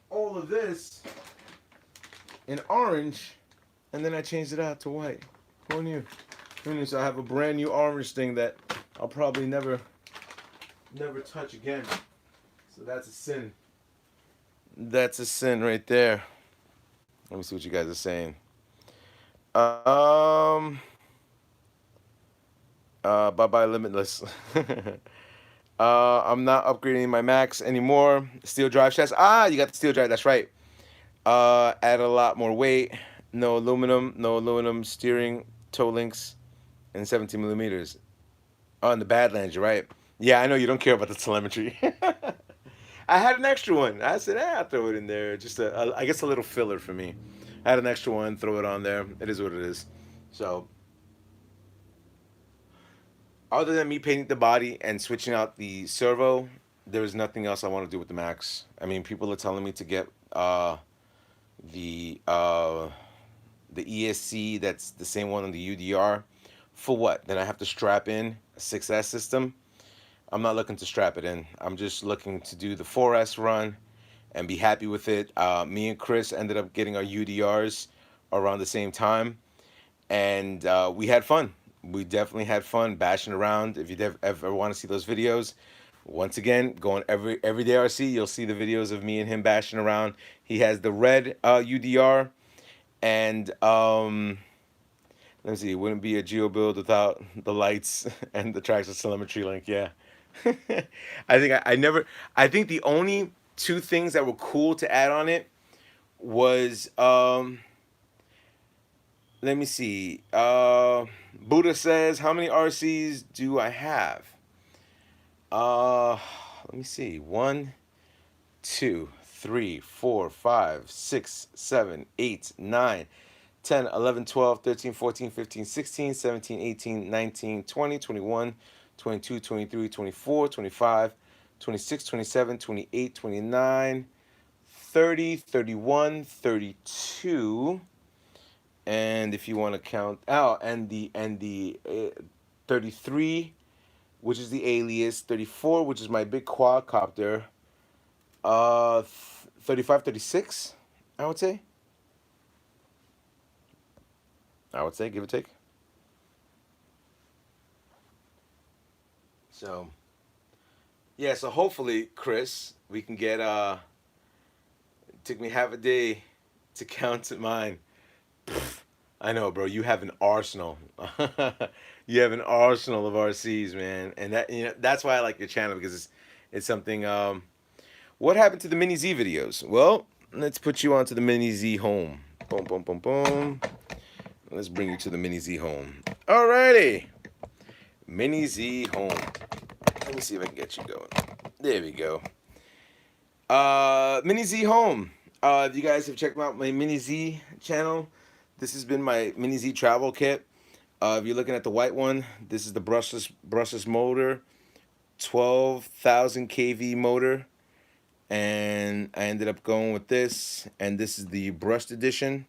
all of this in orange, and then I changed it out to white. Who knew? Who knew? So I have a brand new orange thing that I'll probably never touch again. So that's a sin. That's a sin right there. Let me see what you guys are saying. Um, bye bye Limitless. I'm not upgrading my Max anymore. Steel drive shafts. You got the steel drive. That's right. Add a lot more weight. No aluminum steering, toe links, and 17 millimeters. Oh, and the Badlands. You're right. Yeah, I know you don't care about the telemetry. I had an extra one. I said, I'll throw it in there. Just I guess a little filler for me. I had an extra one. Throw it on there. It is what it is. So, other than me painting the body and switching out the servo, there is nothing else I want to do with the Max. I mean, people are telling me to get the uh, the ESC. That's the same one on the UDR. For what? Then I have to strap in a 6S system. I'm not looking to strap it in. I'm just looking to do the 4S run and be happy with it. Me and Chris ended up getting our UDRs around the same time, and we had fun. We definitely had fun bashing around. If you ever want to see those videos, once again, go on everyday RC. You'll see the videos of me and him bashing around. He has the red UDR, and let me see. It wouldn't be a Geo build without the lights and the TRAXXAS telemetry link. Yeah, I never. I think the only two things that were cool to add on it was let me see. Buddha says, how many RCs do I have? Uh, Let me see. 1, 2, 3, 4, 5, 6, 7, 8, 9, 10, 11, 12, 13, 14, 15, 16, 17, 18, 19, 20, 21, 22, 23, 24, 25, 26, 27, 28, 29, 30, 31, 32. And if you want to count out, and the 33, which is the Alias, 34, which is my big quadcopter, 35, 36, I would say. Give or take. So, yeah, so hopefully, Chris, we can get, it took me half a day to count mine. I know, bro. You have an arsenal. You have an arsenal of RCs, man, and that's why I like your channel because it's something. What happened to the Mini Z videos? Well, let's put you onto the Mini Z home. Boom, boom, boom, boom. Let's bring you to the Mini Z home. Alrighty, Mini Z home. Let me see if I can get you going. There we go. Mini Z home. If you guys have checked out my Mini Z channel, this has been my Mini Z travel kit. If you're looking at the white one, this is the brushless motor, 12,000 kV motor, and I ended up going with this. And this is the brushed edition,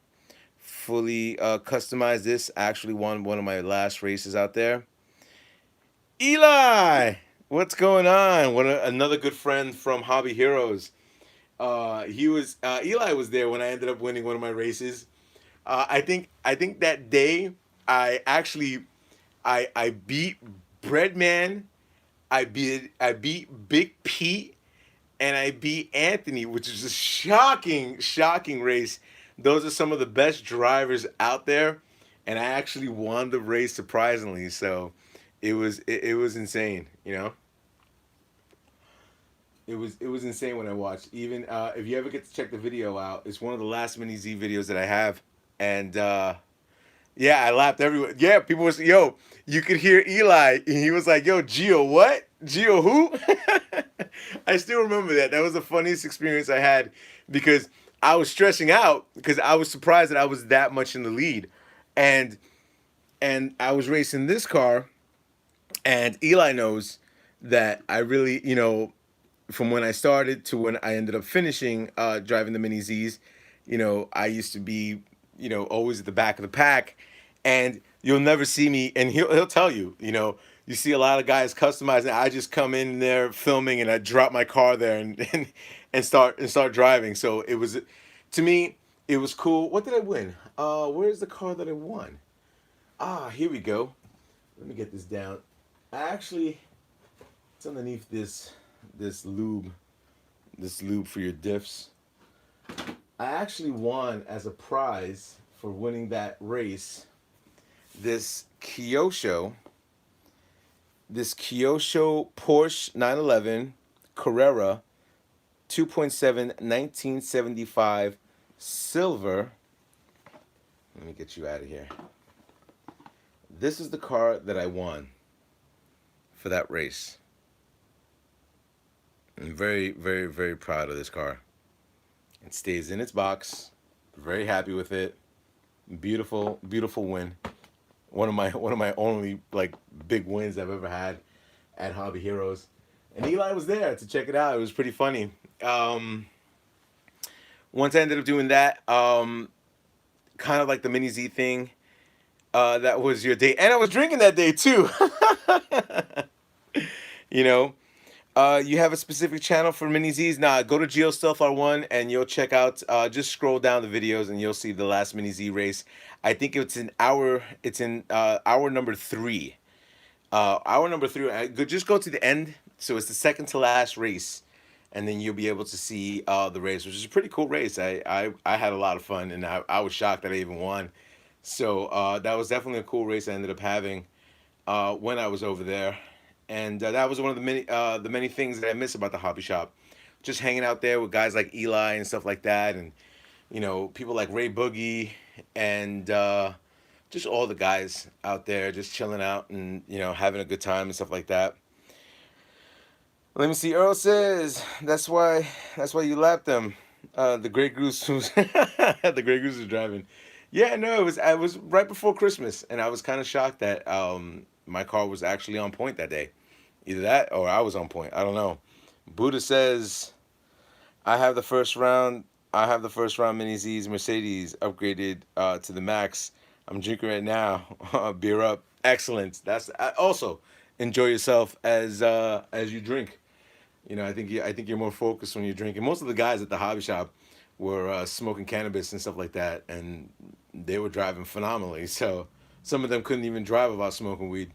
fully customized. This I actually won one of my last races out there. Eli, what's going on? Another good friend from Hobby Heroes. Eli was there when I ended up winning one of my races. I think that day I actually I beat Breadman, I beat Big Pete, and I beat Anthony, which is a shocking race. Those are some of the best drivers out there, and I actually won the race surprisingly. So it was insane, you know. It was insane when I watched. Even if you ever get to check the video out, it's one of the last Mini Z videos that I have, and yeah, I laughed everywhere. Yeah, people was yo. You could hear Eli, and he was like, "Yo, Gio, what? Gio, who?" I still remember that. That was the funniest experience I had because I was stressing out because I was surprised that I was that much in the lead, and I was racing this car, and Eli knows that I really, from when I started to when I ended up finishing driving the Mini Z's, I used to be, always at the back of the pack, and you'll never see me. And he'll tell you, you see a lot of guys customizing. I just come in there filming, and I drop my car there and start driving. So it was, to me, it was cool. What did I win? Where's the car that I won? Here we go. Let me get this down. It's underneath this lube, for your diffs. I actually won as a prize for winning that race this Kyosho Porsche 911 Carrera 2.7 1975 silver. Let me get you out of here. This is the car that I won for that race. I'm very, very, very proud of this car. It stays in its box. Very happy with it. Beautiful, beautiful win. One of my only like big wins I've ever had at Hobby Heroes. And Eli was there to check it out. It was pretty funny. Once I ended up doing that, kind of like the Mini Z thing. That was your day, and I was drinking that day too. you know, you have a specific channel for Mini Z's? Nah, go to GeoStealth R1 and you'll check out. Just scroll down the videos and you'll see the last Mini Z race. I think it's in hour. It's in hour number 3. Hour number 3. Just go to the end. So it's the second to last race, and then you'll be able to see the race, which is a pretty cool race. I had a lot of fun, and I was shocked that I even won. So that was definitely a cool race I ended up having when I was over there. and that was one of the many things that I miss about the hobby shop. Just hanging out there with guys like Eli and stuff like that, and people like Ray Boogie, and just all the guys out there just chilling out and having a good time and stuff like that. Let me see. Earl says that's why you lapped them. The Grey Goose was the Grey Goose was driving. Yeah, no, it was right before Christmas, and I was kind of shocked that my car was actually on point that day. Either that or I was on point. I don't know. Buddha says I have the first round. I have the first round Mini Z's Mercedes upgraded to the Max. I'm drinking right now. Beer up. Excellent. That's also enjoy yourself as you drink. I think you're more focused when you're drinking. Most of the guys at the hobby shop were smoking cannabis and stuff like that, and they were driving phenomenally. So some of them couldn't even drive without smoking weed.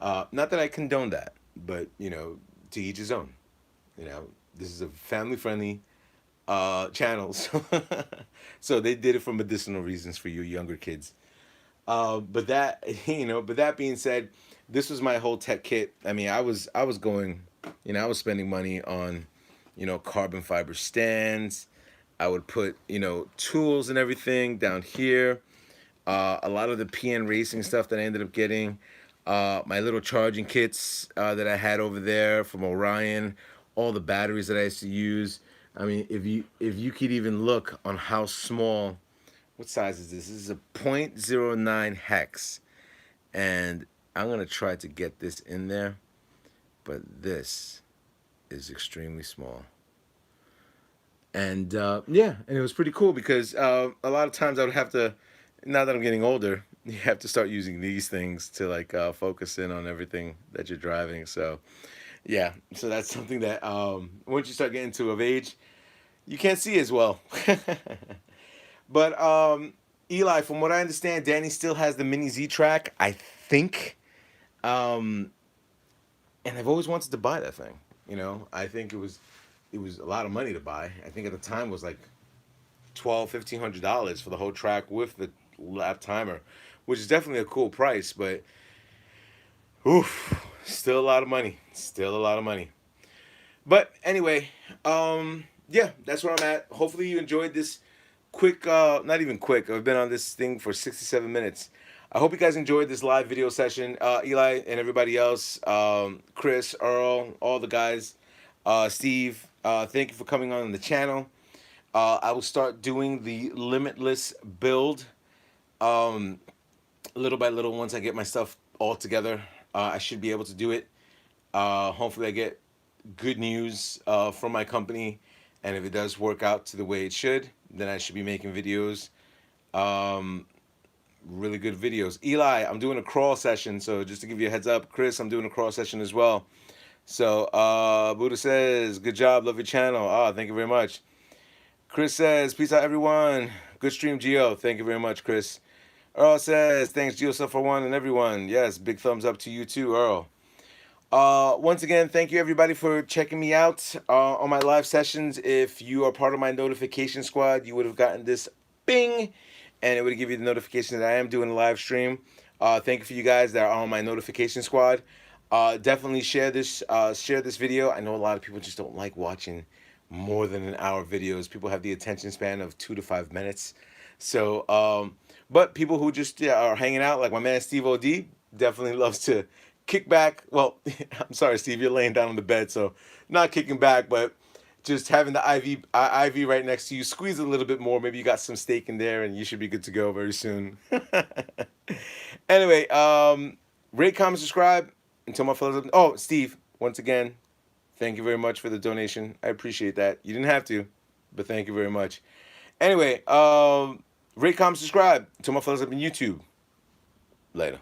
Not that I condone that, but to each his own. You know, this is a family-friendly channel, so they did it for medicinal reasons for you younger kids. But that but that being said, this was my whole tech kit. I mean, I was going, I was spending money on, carbon fiber stands. I would put, tools and everything down here. A lot of the PN Racing stuff that I ended up getting. My little charging kits that I had over there from Orion. All the batteries that I used to use. I mean, if you could even look on how small. What size is this? This is a .09 hex. And I'm going to try to get this in there. But this is extremely small. And yeah, and it was pretty cool because a lot of times I would have to, now that I'm getting older, you have to start using these things to like focus in on everything that you're driving. So yeah, so that's something that once you start getting to of age, you can't see as well. But Eli, from what I understand, Danny still has the Mini Z track, I think. And I've always wanted to buy that thing. I think it was a lot of money to buy. I think at the time it was like $1,200-$1,500 for the whole track with the lap timer, which is definitely a cool price, but oof, still a lot of money. Still a lot of money. But anyway, yeah, that's where I'm at. Hopefully you enjoyed this quick, not even quick. I've been on this thing for 67 minutes. I hope you guys enjoyed this live video session. Eli and everybody else, Chris, Earl, all the guys, Steve, thank you for coming on the channel. I will start doing the Limitless build little by little once I get my stuff all together. I should be able to do it. Hopefully I get good news from my company, and if it does work out to the way it should, then I should be making videos, really good videos. Eli, I'm doing a crawl session, so just to give you a heads up. Chris, I'm doing a crawl session as well. So Buddha says, good job, love your channel. Thank you very much. Chris says, peace out everyone. Good stream, Geo. Thank you very much, Chris. Earl says, thanks Geo for one and everyone. Yes, big thumbs up to you too, Earl. Once again, thank you everybody for checking me out on my live sessions. If you are part of my notification squad, you would have gotten this bing, and it would give you the notification that I am doing a live stream. Thank you for you guys that are on my notification squad. Definitely share this video. I know a lot of people just don't like watching more than an hour videos. People have the attention span of 2 to 5 minutes. So, but people who just are hanging out, like my man Steve OD, definitely loves to kick back. Well, I'm sorry, Steve, you're laying down on the bed, so not kicking back, but just having the IV right next to you. Squeeze a little bit more. Maybe you got some steak in there, and you should be good to go very soon. Anyway, rate, comment, subscribe. Until my fellows. Oh, Steve, once again, thank you very much for the donation. I appreciate that. You didn't have to, but thank you very much. Anyway, rate, comment, subscribe. Until my fellows up in YouTube. Later.